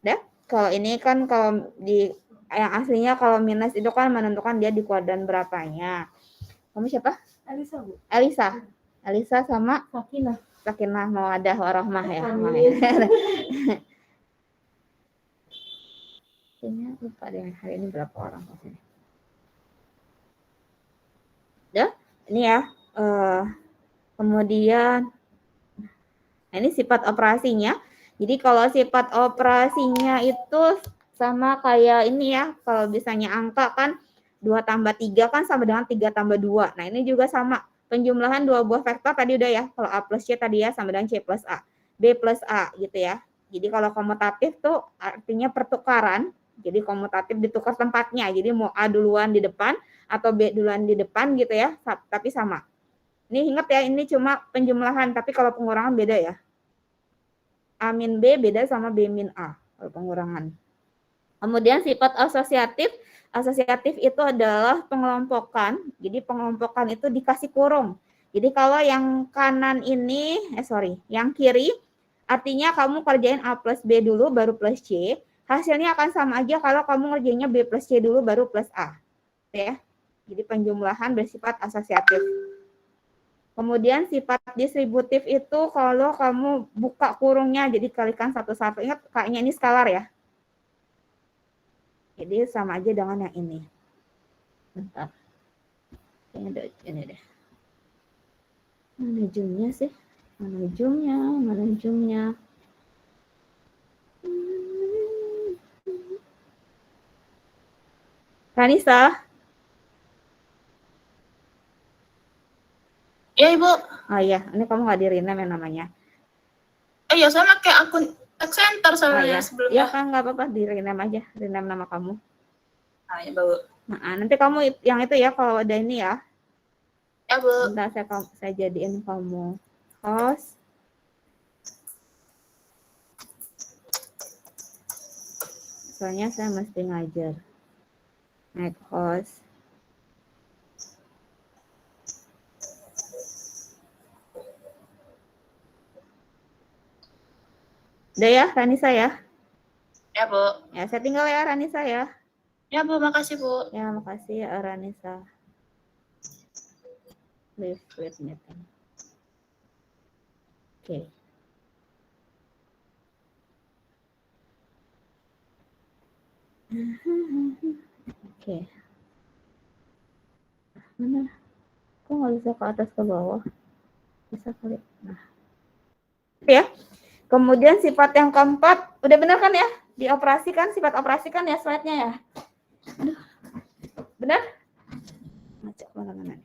Udah, kalau ini kan kalau di yang aslinya kalau minus itu kan menentukan dia di kuadran berapanya. Kamu siapa? Elisa, Bu. Elisa sama Sakinah mau ada warahmah ya. Kayaknya lupa deh hari ini berapa orang di sini. Udah, ini ya. Kemudian ini sifat operasinya. Jadi kalau sifat operasinya itu sama kayak ini ya. Kalau misalnya angka kan 2 tambah 3 kan sama dengan 3 tambah 2. Nah ini juga sama. Penjumlahan dua buah vektor tadi udah ya. Kalau A plus C tadi ya sama dengan C plus A. B plus A gitu ya. Jadi kalau komutatif tuh artinya pertukaran. Jadi komutatif ditukar tempatnya. Jadi mau A duluan di depan atau B duluan di depan gitu ya. Tapi sama. Ini ingat ya, ini cuma penjumlahan. Tapi kalau pengurangan beda ya. A min B beda sama B min A. Kalau pengurangan. Kemudian sifat asosiatif. Asosiatif itu adalah pengelompokan. Jadi pengelompokan itu dikasih kurung. Jadi kalau yang kanan ini, yang kiri, artinya kamu kerjain A plus B dulu baru plus C. Hasilnya akan sama aja kalau kamu ngerjainnya B plus C dulu baru plus A. Ya. Jadi penjumlahan bersifat asosiatif. Kemudian sifat distributif itu kalau kamu buka kurungnya jadi kalikan satu-satu. Ingat kayaknya ini skalar ya. Jadi sama aja dengan yang ini. Bentar. Ini deh. Mana zoomnya sih? Mana zoomnya? Ranisa? Ya, Ibu. Oh iya, ini kamu nggak di-rename yang namanya. Ya sama kayak akun Center sama yang sebelumnya. Ya kan nggak apa-apa, di-rename aja. Rename nama kamu. Nah, ya, Bu. Nah, nanti kamu yang itu ya kalau ada ini ya. Ya, Bu. Bentar saya jadiin kamu host. Soalnya saya mesti ngajar. Make host. Udah ya, Ranisa ya? Ya, Bu. Ya, saya tinggal ya Ranisa ya. Ya, Bu. Makasih, Bu. Ya, makasih ya Ranisa. Leave with meeting. Oke. Oke. Mana? Kok nggak bisa ke atas ke bawah? Bisa kali. Nah. Ya. Kemudian sifat yang keempat, udah benar kan ya? Dioperasikan, sifat operasikan ya slide-nya ya. Aduh. Benar? Baca mana nih.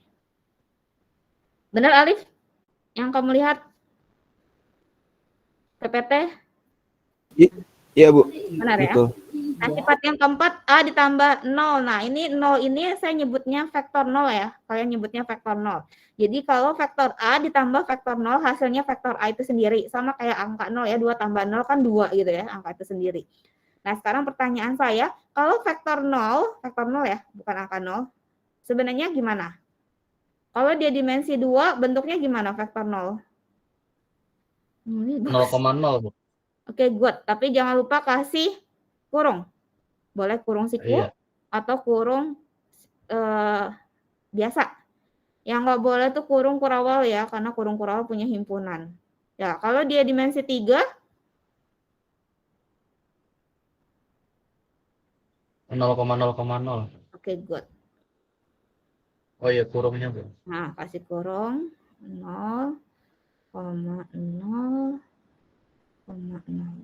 Benar Alif? Yang kamu lihat? PPT? Iya Bu. Benar ya? Betul. Nah, sifat yang keempat A ditambah 0. Nah, ini 0 ini saya nyebutnya vektor 0 ya. Kalian nyebutnya vektor 0. Jadi kalau vektor A ditambah vektor 0 hasilnya vektor A itu sendiri. Sama kayak angka 0 ya. 2 tambah 0 kan 2 gitu ya. Angka itu sendiri. Nah, sekarang pertanyaan saya. Kalau vektor 0 ya. Bukan angka 0. Sebenarnya gimana? Kalau dia dimensi 2 bentuknya gimana vektor 0? 0,0, Bu. Oke, good. Tapi jangan lupa kasih kurung. Boleh kurung siku Iya. atau kurung biasa. Yang nggak boleh tuh kurung kurawal ya, karena kurung kurawal punya himpunan. Ya, kalau dia dimensi 3, 0,0,0. oke, good. Oh iya, kurungnya, Bu. Nah, kasih kurung 0,0,0.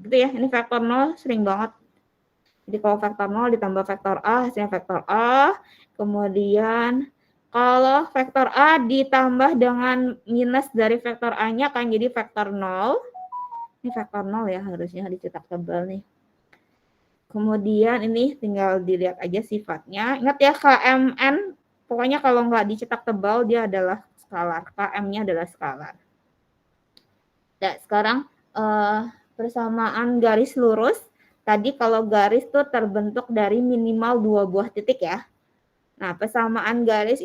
Gitu ya, ini vektor 0 sering banget. Jadi kalau vektor 0 ditambah vektor A, hasilnya vektor A. Kemudian kalau vektor A ditambah dengan minus dari vektor A-nya akan jadi vektor 0. Ini vektor 0 ya, harusnya dicetak tebal nih. Kemudian ini tinggal dilihat aja sifatnya. Ingat ya KMN, pokoknya kalau nggak dicetak tebal dia adalah skalar. KM-nya adalah skalar. Nah, sekarang persamaan garis lurus. Tadi kalau garis tuh terbentuk dari minimal 2 buah titik ya. Nah, persamaan garis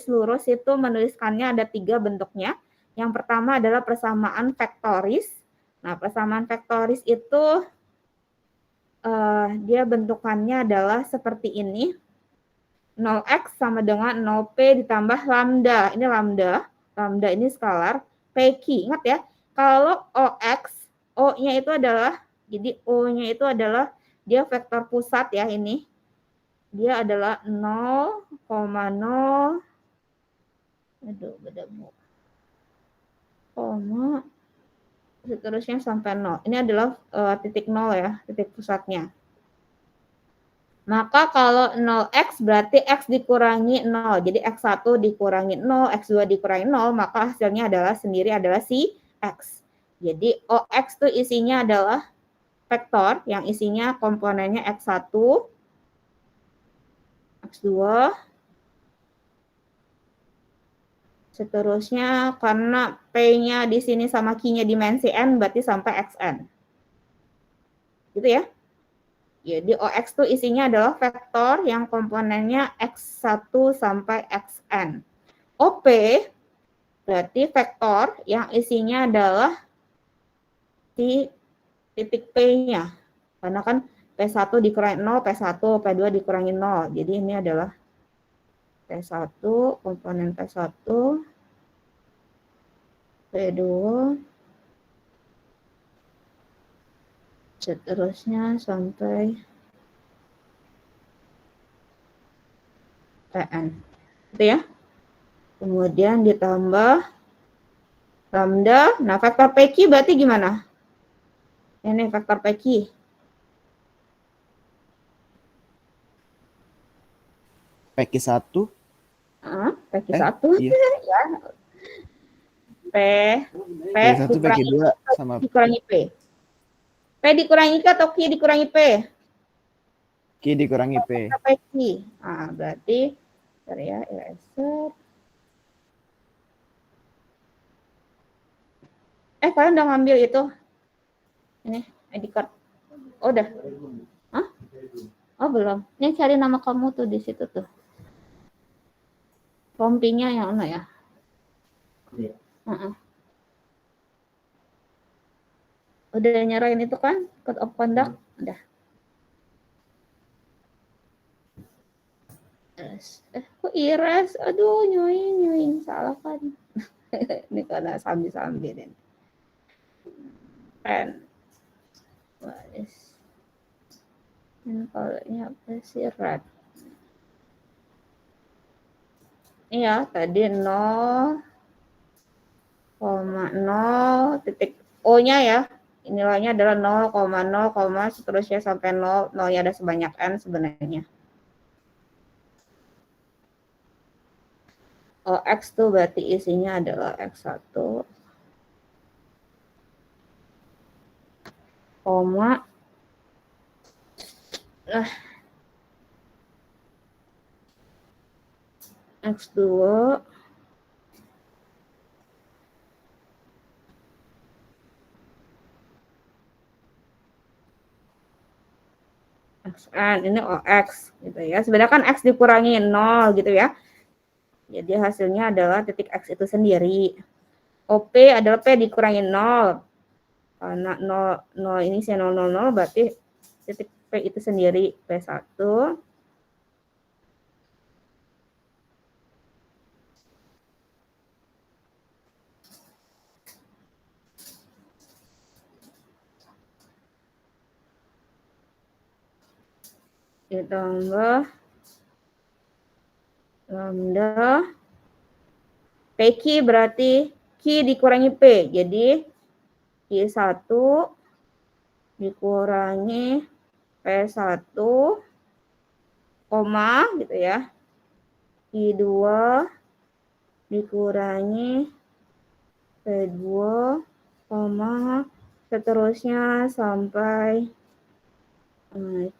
lurus itu menuliskannya ada 3 bentuknya. Yang pertama adalah persamaan vektoris. Nah, persamaan vektoris itu dia bentukannya adalah seperti ini. 0x sama dengan 0p ditambah lambda. Ini lambda. Lambda ini skalar. PQ. Ingat ya, kalau OX, O-nya itu adalah, jadi O-nya itu adalah dia vektor pusat ya ini. Dia adalah 0,0, seterusnya sampai 0. Ini adalah titik 0 ya, titik pusatnya. Maka kalau 0x berarti x dikurangi 0. Jadi x1 dikurangi 0, x2 dikurangi 0, maka hasilnya sendiri adalah si x. Jadi OX itu isinya adalah vektor yang isinya komponennya x1, x2, seterusnya karena P-nya di sini sama Q-nya dimensi n berarti sampai xn. Gitu ya. Jadi OX itu isinya adalah vektor yang komponennya x1 sampai xn. OP berarti vektor yang isinya adalah di titik P-nya. Karena kan P1 dikurangi 0, P1, P2 dikurangi 0. Jadi ini adalah P1, komponen P1, P2, seterusnya sampai PN. Gitu ya. Kemudian ditambah lambda. Nah, vektor PQ berarti gimana? Ini vektor PQ. PQ1. PQ1. Iya. Ya. PQ1, PQ2 sama dikurangi P. P dikurangi Q atau Q dikurangi P? Q dikurangi P. PQ. Nah, berarti bentar ya, eraser. Kalian udah ngambil itu? Ini, ID card. Oh, udah. Hah? Oh, belum. Ini cari nama kamu tuh di situ tuh. Rompinya yang mana ya? Iya. Udah nyerahin itu kan? Code of conduct? Udah. Kok iras? Aduh, nyuing. Salah kan? Ini karena sambil-sambil ini. Pen. Dan kalau ini apa sih? Rat. Iya, tadi 0,0 titik O-nya ya. Nilainya adalah 0,0, seterusnya sampai 0. 0-nya ada sebanyak N sebenarnya. X tuh berarti isinya adalah X1, koma, X2, XN, ini OX gitu ya. Sebenarnya kan X dikurangi 0 gitu ya. Jadi hasilnya adalah titik X itu sendiri. OP adalah P dikurangi 0. Karena 0 ini 0,00 berarti titik P itu sendiri P1. Ditambah lambda PQ berarti Q dikurangi P. Jadi Q1 dikurangi P1, koma gitu ya. Q2 dikurangi P2, koma, seterusnya sampai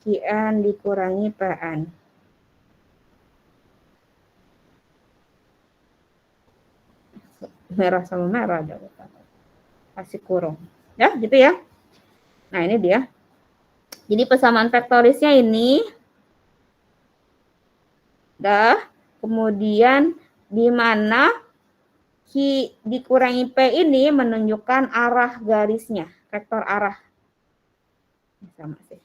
Qn dikurangi Pn. Merah sama merah ada kasih kurung ya gitu ya. Nah ini dia, jadi persamaan vektorisnya ini kemudian di mana Q dikurangi P ini menunjukkan arah garisnya, vektor arah sama sih.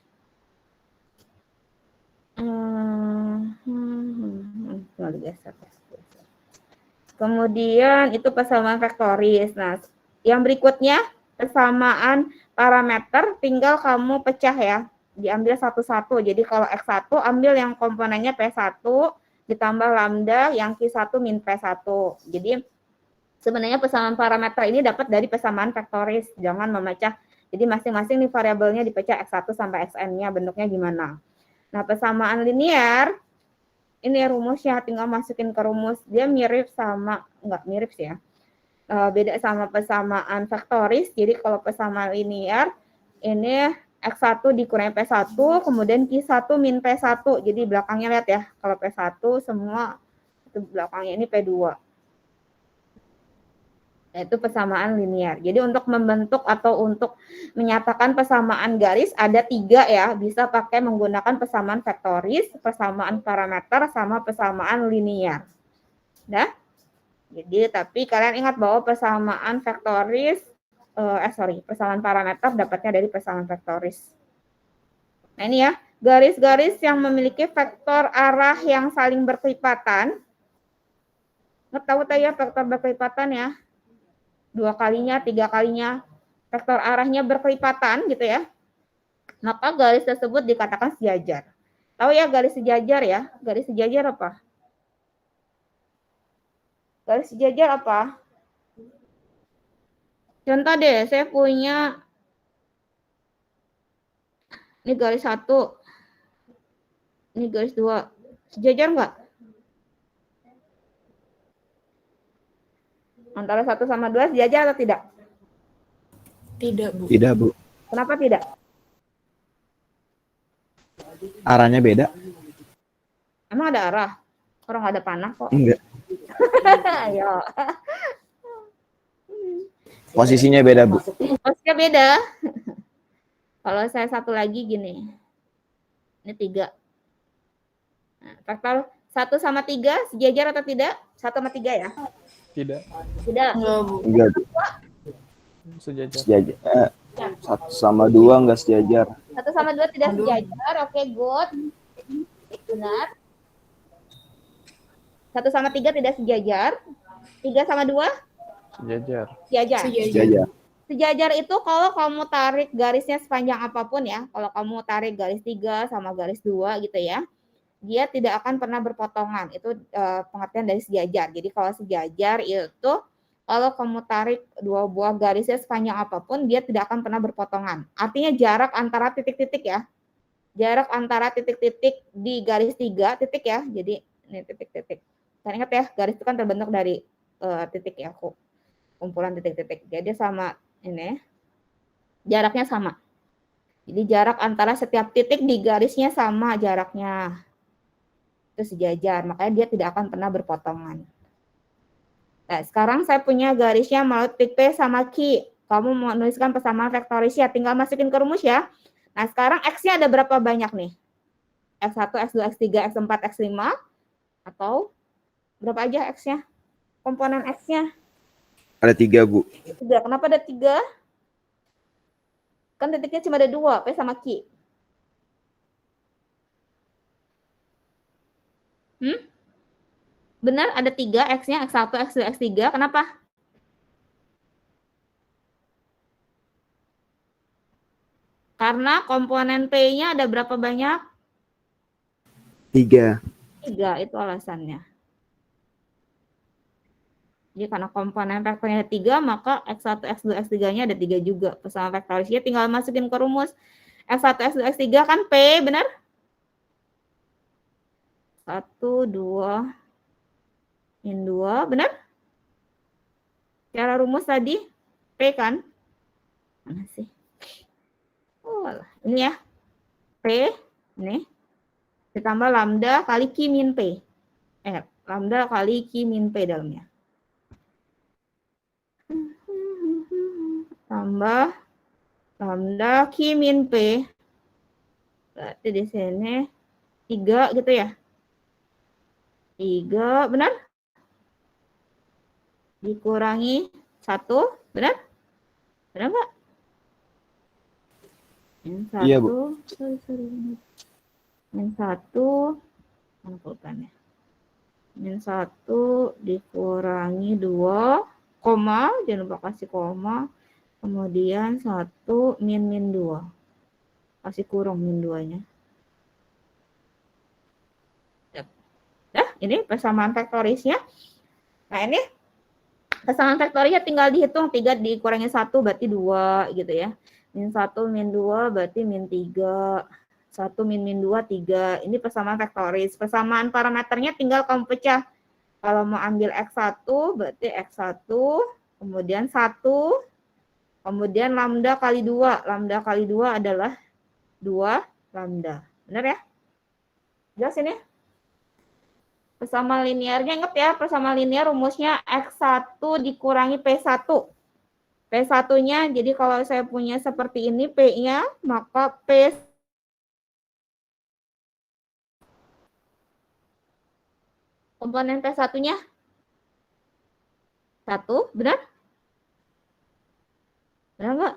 Kemudian itu persamaan vektoris. Nah, yang berikutnya persamaan parameter tinggal kamu pecah ya. Diambil satu-satu. Jadi kalau X1 ambil yang komponennya P1 ditambah lambda yang Q1 min P1. Jadi sebenarnya persamaan parameter ini dapat dari persamaan vektoris. Jangan memecah. Jadi masing-masing nih variabelnya dipecah X1 sampai Xn-nya bentuknya gimana. Nah, persamaan linear ini rumusnya tinggal masukin ke rumus. Dia mirip sama, enggak mirip sih ya. Beda sama persamaan vektoris. Jadi kalau persamaan linear ini X1 dikurangi P1, kemudian Q1 min P1. Jadi belakangnya lihat ya, kalau P1 semua itu belakangnya ini P2. Itu persamaan linear. Jadi untuk membentuk atau untuk menyatakan persamaan garis ada 3 ya. Bisa pakai menggunakan persamaan vektoris, persamaan parameter, sama persamaan linear. Dah? Jadi tapi kalian ingat bahwa persamaan vektoris, persamaan parameter dapatnya dari persamaan vektoris. Nah ini ya, garis-garis yang memiliki vektor arah yang saling berkelipatan. Tahu ya vektor berkelipatan ya? 2 kalinya, 3 kalinya, vektor arahnya berkelipatan gitu ya. Maka garis tersebut dikatakan sejajar. Tahu ya garis sejajar ya? Garis sejajar apa? Garis sejajar apa? Contoh deh, saya punya ini garis 1, ini garis 2. Sejajar enggak? Antara 1 sama 2 sejajar atau tidak? Tidak, Bu. Tidak, Bu. Kenapa tidak? Arahnya beda? Emang ada arah? Orang nggak ada panah kok. Enggak. Ayo. Posisinya beda, Bu. Posisinya beda. Kalau saya satu lagi gini. Ini 3. Nah, vektor 1 sama 3 sejajar atau tidak? 1 sama 3 ya? Tidak. Tidak. Enggak, Bu. Sejajar. Sejajar. 1 sama 2 nggak sejajar. 1 sama 2 tidak sejajar. Oke, good. Benar. 1 sama 3 tidak sejajar. 3 sama 2? Sejajar. Sejajar. Sejajar. Sejajar itu kalau kamu tarik garisnya sepanjang apapun ya. Kalau kamu tarik garis 3 sama garis 2 gitu ya. Dia tidak akan pernah berpotongan. Itu pengertian dari sejajar. Jadi kalau sejajar itu kalau kamu tarik 2 buah garisnya sepanjang apapun, dia tidak akan pernah berpotongan. Artinya jarak antara titik-titik ya. Jarak antara titik-titik di garis 3 titik ya. Jadi ini titik-titik. Kan ingat ya, garis itu kan terbentuk dari titik ya, kumpulan titik-titik. Jadi sama ini, jaraknya sama. Jadi jarak antara setiap titik di garisnya sama jaraknya. Itu sejajar, makanya dia tidak akan pernah berpotongan. Nah, sekarang saya punya garisnya melalui titik P sama Q. Kamu mau nuliskan persamaan vektorisnya, tinggal masukin ke rumus ya. Nah, sekarang X-nya ada berapa banyak nih? X1, X2, X3, X4, X5, atau berapa aja X-nya? Komponen X-nya? Ada 3, Bu. 3. Kenapa ada 3? Kan titiknya cuma ada 2, P sama Q. Benar, ada 3 X-nya, X1, X2, X3. Kenapa? Karena komponen P-nya ada berapa banyak? 3. 3, itu alasannya. Jadi karena komponen vektornya ada 3, maka X1, X2, X3-nya ada 3 juga. Persamaan vektorisnya tinggal masukin ke rumus. X1, X2, X3 kan P, benar? 1, 2, min 2, benar? Cara rumus tadi, P kan? Mana sih? Oh, ini ya. P, ini. Ditambah lambda kali Q min P. Lambda kali Q min P dalamnya. Tambah lambda Q min P. Berarti di sini 3 gitu ya. 3, benar? Dikurangi 1, benar? Benar nggak? Min 1. Iya, Bu. Sorry. Min 1. Mana pulpennya? Min 1 dikurangi 2, koma, jangan lupa kasih koma. Kemudian 1 min 2. Kasih kurung min 2-nya. Nah, ini persamaan vektorisnya. Nah, ini persamaan vektorisnya tinggal dihitung. 3 dikurangi 1 berarti 2 gitu ya. Min 1 min 2 berarti min 3. 1 min 2, 3. Ini persamaan vektoris. Persamaan parameternya tinggal kamu pecah. Kalau mau ambil X1 berarti X1, kemudian 1, kemudian lambda kali 2. Lambda kali 2 adalah 2 lambda. Benar ya? Jelas ini? Persamaan linearnya, ingat ya, persamaan linear rumusnya X1 dikurangi P1. P1-nya, jadi kalau saya punya seperti ini P-nya, maka P komponen P1-nya 1, benar? Benar nggak?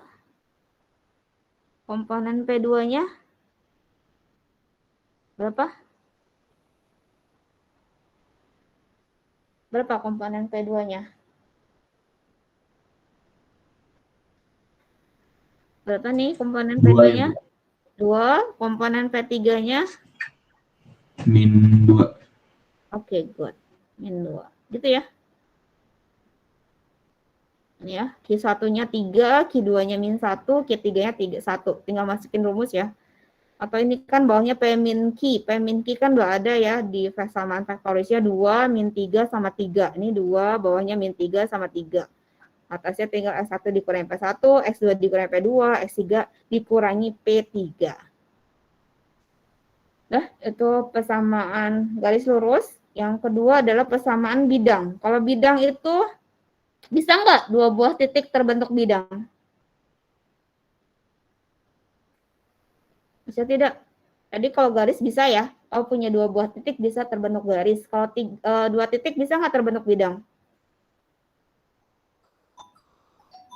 Komponen P2-nya berapa? Berapa komponen P2-nya? Berapa nih komponen P2-nya? 2. Komponen P3-nya? Min 2. Oke, good. Min 2. Gitu ya. Ini ya, Q1-nya 3, Q2-nya min 1, Q3-nya 1. Tinggal masukin rumus ya. Atau ini kan bawahnya P min Q. P min Q kan udah ada ya di persamaan vektorisnya 2, min 3 sama 3. Ini 2, bawahnya min 3 sama 3. Atasnya tinggal X1 dikurangi P1, X2 dikurangi P2, X3 dikurangi P3. Nah, itu persamaan garis lurus. Yang kedua adalah persamaan bidang. Kalau bidang itu bisa nggak 2 buah titik terbentuk bidang? Bisa tidak? Tadi kalau garis bisa ya. Kalau punya 2 buah titik bisa terbentuk garis. Kalau 2 titik bisa nggak terbentuk bidang?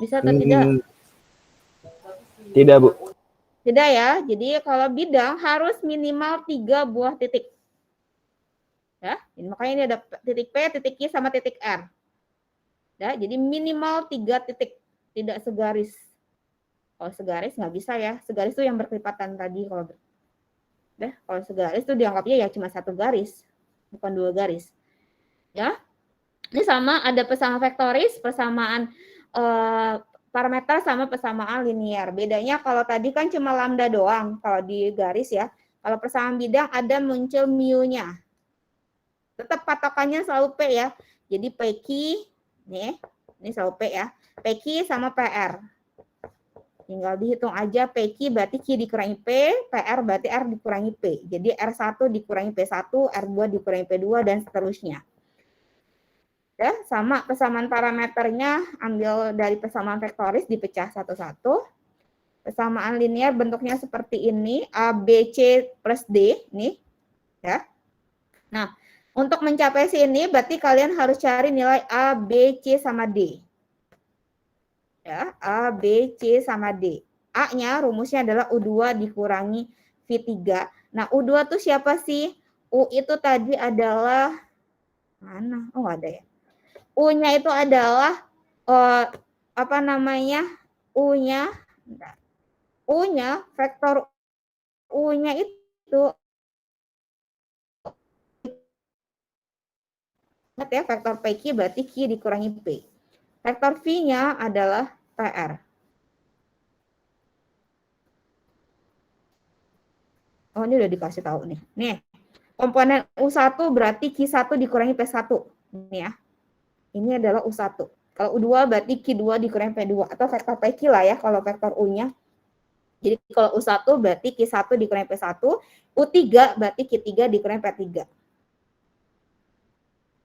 Bisa atau tidak? Tidak, Bu. Tidak ya. Jadi kalau bidang harus minimal 3 buah titik. Ya, makanya ini ada titik P, titik Q, sama titik R. Ya, jadi minimal 3 titik, tidak segaris. Kalau segaris nggak bisa ya. Segaris itu yang berkelipatan tadi. Kalau segaris itu dianggapnya ya cuma 1 garis, bukan 2 garis. Ya, ini sama ada persamaan vektoris, persamaan parameter sama persamaan linear. Bedanya kalau tadi kan cuma lambda doang, kalau di garis ya. Kalau persamaan bidang ada muncul mu-nya. Tetap patokannya selalu P ya. Jadi PQ, nih, ini selalu P ya. PQ sama PR. Tinggal dihitung aja PQ berarti Q dikurangi P, PR berarti R dikurangi P. Jadi R1 dikurangi P1, R2 dikurangi P2, dan seterusnya. Ya, sama persamaan parameternya ambil dari persamaan vektoris dipecah satu-satu. Persamaan linear bentuknya seperti ini, A, B, C plus D. Nih, ya. Nah, untuk mencapai sini berarti kalian harus cari nilai A, B, C, sama D. Ya, A, B, C, sama D. A-nya rumusnya adalah U2 dikurangi V3. Nah, U2 itu siapa sih? U itu tadi adalah, mana? Oh, nggak ada ya. U-nya itu adalah, apa namanya? U-nya, vektor U-nya itu, ya, vektor PQ berarti Q dikurangi P. Vektor V-nya adalah PR. Oh, ini udah dikasih tahu nih. Nih, komponen U1 berarti Q1 dikurangi P1. Ini ya. Ini adalah U1. Kalau U2 berarti Q2 dikurangi P2. Atau vektor PQ lah ya, kalau vektor U-nya. Jadi kalau U1 berarti Q1 dikurangi P1. U3 berarti Q3 dikurangi P3.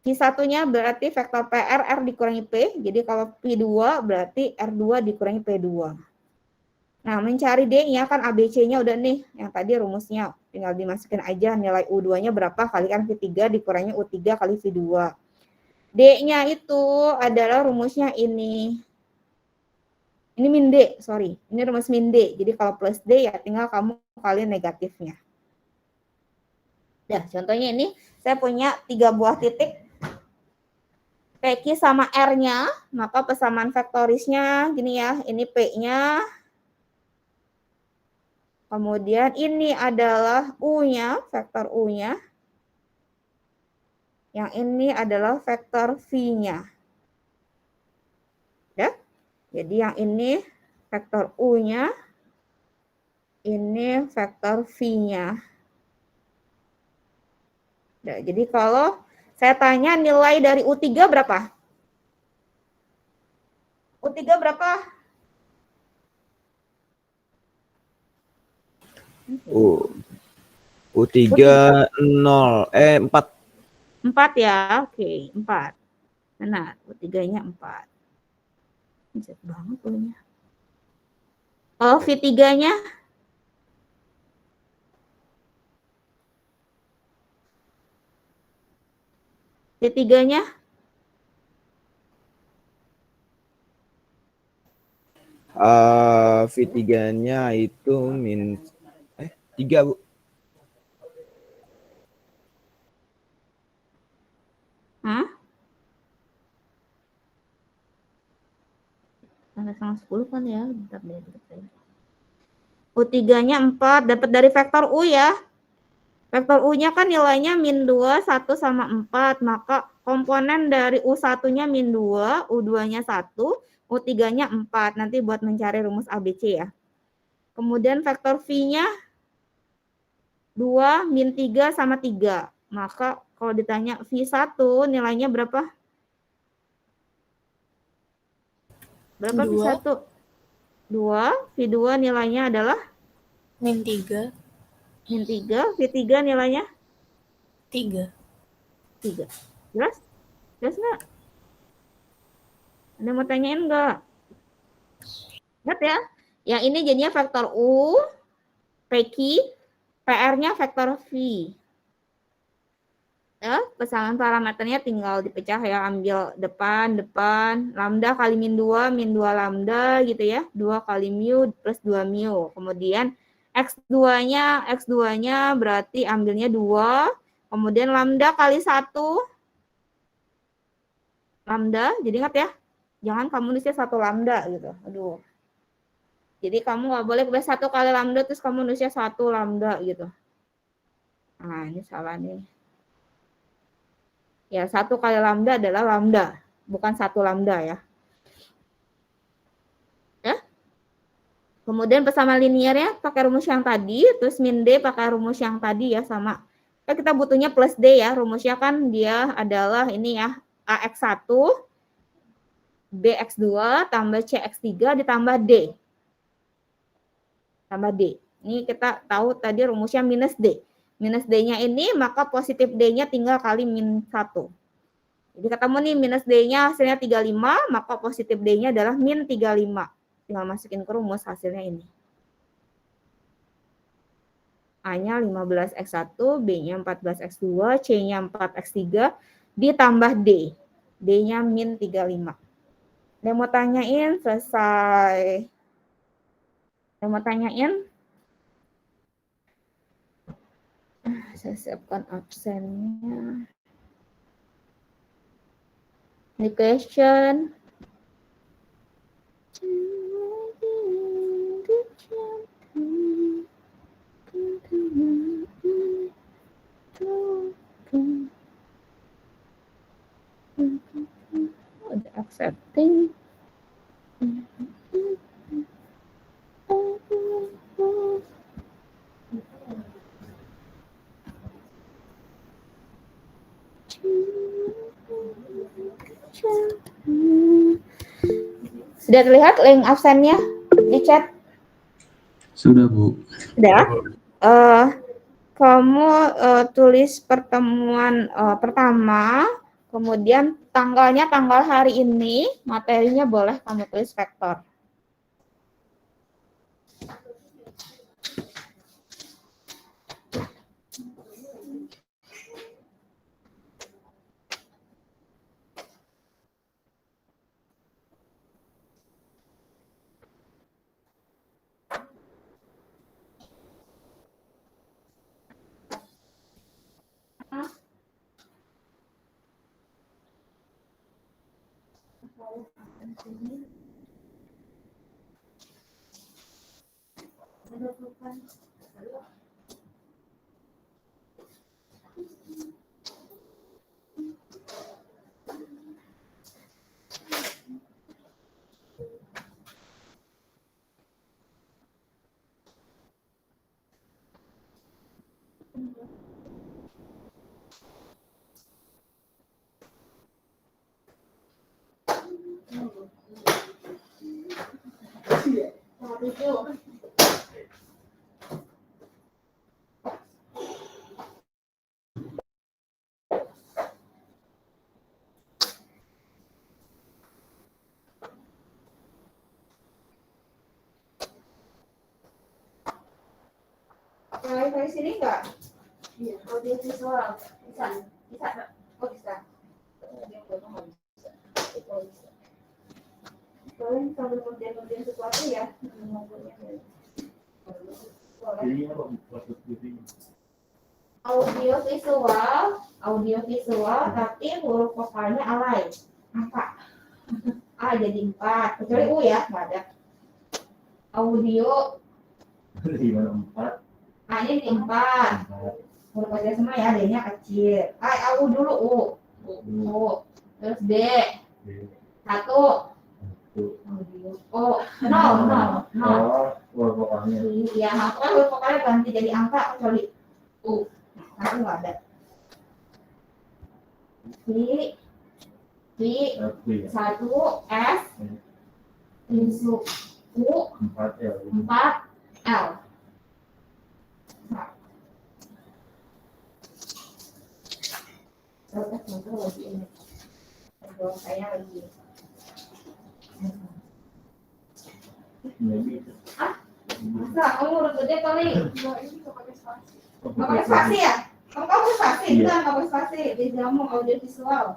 Q1-nya berarti vektor PR, R dikurangi P. Jadi kalau P2 berarti R2 dikurangi P2. Nah, mencari D-nya kan ABC-nya udah nih. Yang tadi rumusnya. Tinggal dimasukin aja nilai U2-nya berapa kalikan V3 dikurangi U3 kali V2. D-nya itu adalah rumusnya ini. Ini min D, sorry. Ini rumus min D. Jadi kalau plus D ya tinggal kamu kalian negatifnya. Nah, contohnya ini saya punya 3 buah titik. PQ sama R-nya, maka persamaan vektorisnya gini ya, ini P-nya. Kemudian ini adalah U-nya, vektor U-nya. Yang ini adalah vektor V-nya. Ya. Jadi yang ini vektor U-nya, ini vektor V-nya. Ya, jadi kalau saya tanya nilai dari U3 berapa? U3 berapa? U3 0, 4. 4 ya, oke, 4. Benar, U3-nya 4. Bisa banget punya. Oh, V3-nya? V3-nya? V3-nya itu min 3, Bu. Hah? Sampai 10 kan ya, bentar deh. U3-nya 4, dapat dari vektor U ya. Vektor U-nya kan nilainya min 2, 1 sama 4. Maka komponen dari U1-nya min 2, U2-nya 1, U3-nya 4. Nanti buat mencari rumus ABC ya. Kemudian vektor V-nya 2, min 3 sama 3. Maka kalau ditanya V1 nilainya berapa? Berapa 2. V1? 2. V2 nilainya adalah? Min 3. Min 3, V3 nilainya? 3. 3. Jelas? Jelas nggak? Ada mau tanyain nggak? Ingat ya? Yang ini jadinya vektor U, PQ, PR-nya vektor V. Persamaan parameternya tinggal dipecah ya, ambil depan, lambda kali min 2 lambda gitu ya, 2 kali mu plus 2 mu. Kemudian X2-nya berarti ambilnya 2, kemudian lambda kali 1, lambda, jadi ingat ya, jangan kamu nulisnya 1 lambda gitu, aduh. Jadi kamu nggak boleh 1 kali lambda terus kamu nulisnya 1 lambda gitu. Nah ini salah nih. Ya, 1 kali lambda adalah lambda, bukan 1 lambda ya. Ya. Kemudian persamaan linearnya pakai rumus yang tadi, terus min D pakai rumus yang tadi ya, sama. Kita butuhnya plus D ya, rumusnya kan dia adalah ini ya, AX1, BX2, tambah CX3, ditambah D. Tambah D. Ini kita tahu tadi rumusnya minus D. Minus D-nya ini, maka positif D-nya tinggal kali min 1. Jadi ketemu nih minus D-nya hasilnya 35, maka positif D-nya adalah min 35. Tinggal masukin ke rumus hasilnya ini. A-nya 15X1, B-nya 14X2, C-nya 4X3, ditambah D. D-nya min 35. Ada yang mau tanyain? Selesai. Ada yang mau tanyain? Saya siapkan absennya. Any question? Ada accepting. Sudah terlihat link absennya di chat? Sudah, Bu. Sudah. Kamu tulis pertemuan pertama, kemudian tanggalnya tanggal hari ini, materinya boleh kamu tulis vektor. Dari sini enggak? Iya, audio visual. Bisa? Bisa? Oh, bisa. Kalian sambil ngerjain sesuatu ya? Audio visual, tapi huruf vokalnya alay. Angka. A jadi 4. Kecuali U ya, nggak ada. Audio. Gimana 4? A-nya di 4. Huruf kecil semua ya, D-nya kecil. A, U dulu, U. Terus D. 1. Audio. Oh, no. Huruf vokalnya. Iya, maka huruf vokalnya ganti jadi angka kecuali U. Nanti nggak ada. V 1 S isu U 4 L. 4 L. Lagi ini. Saya lagi. Masa kamu urut gede kali? Pakai spasi ya? Kamu spasi, Iya. kan? Kamu spasi di dalam audio visual.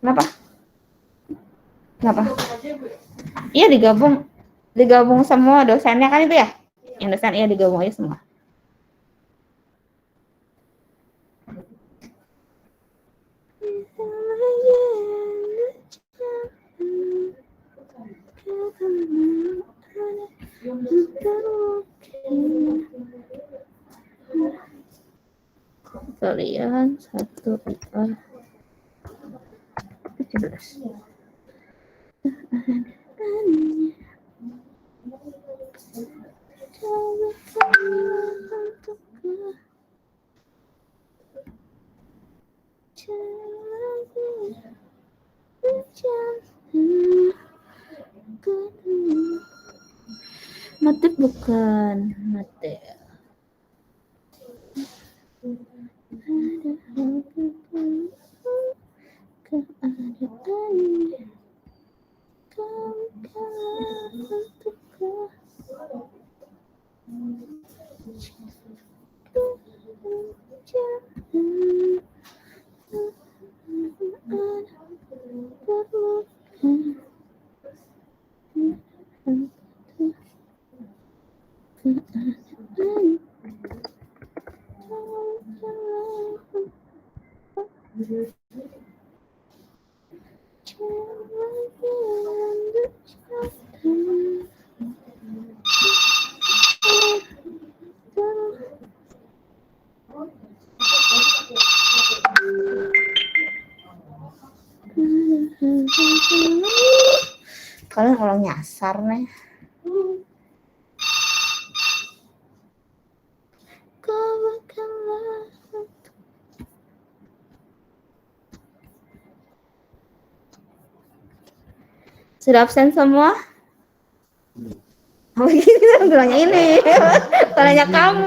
Kenapa? Kenapa? Iya digabung semua dosennya kan itu ya? Yang dosen iya digabung aja semua. Kalian 1 17. Mati bukan mati. Kalian orang nyasar nih. Sudah absen semua? Oh, kita bilangnya ini. Tanya kamu.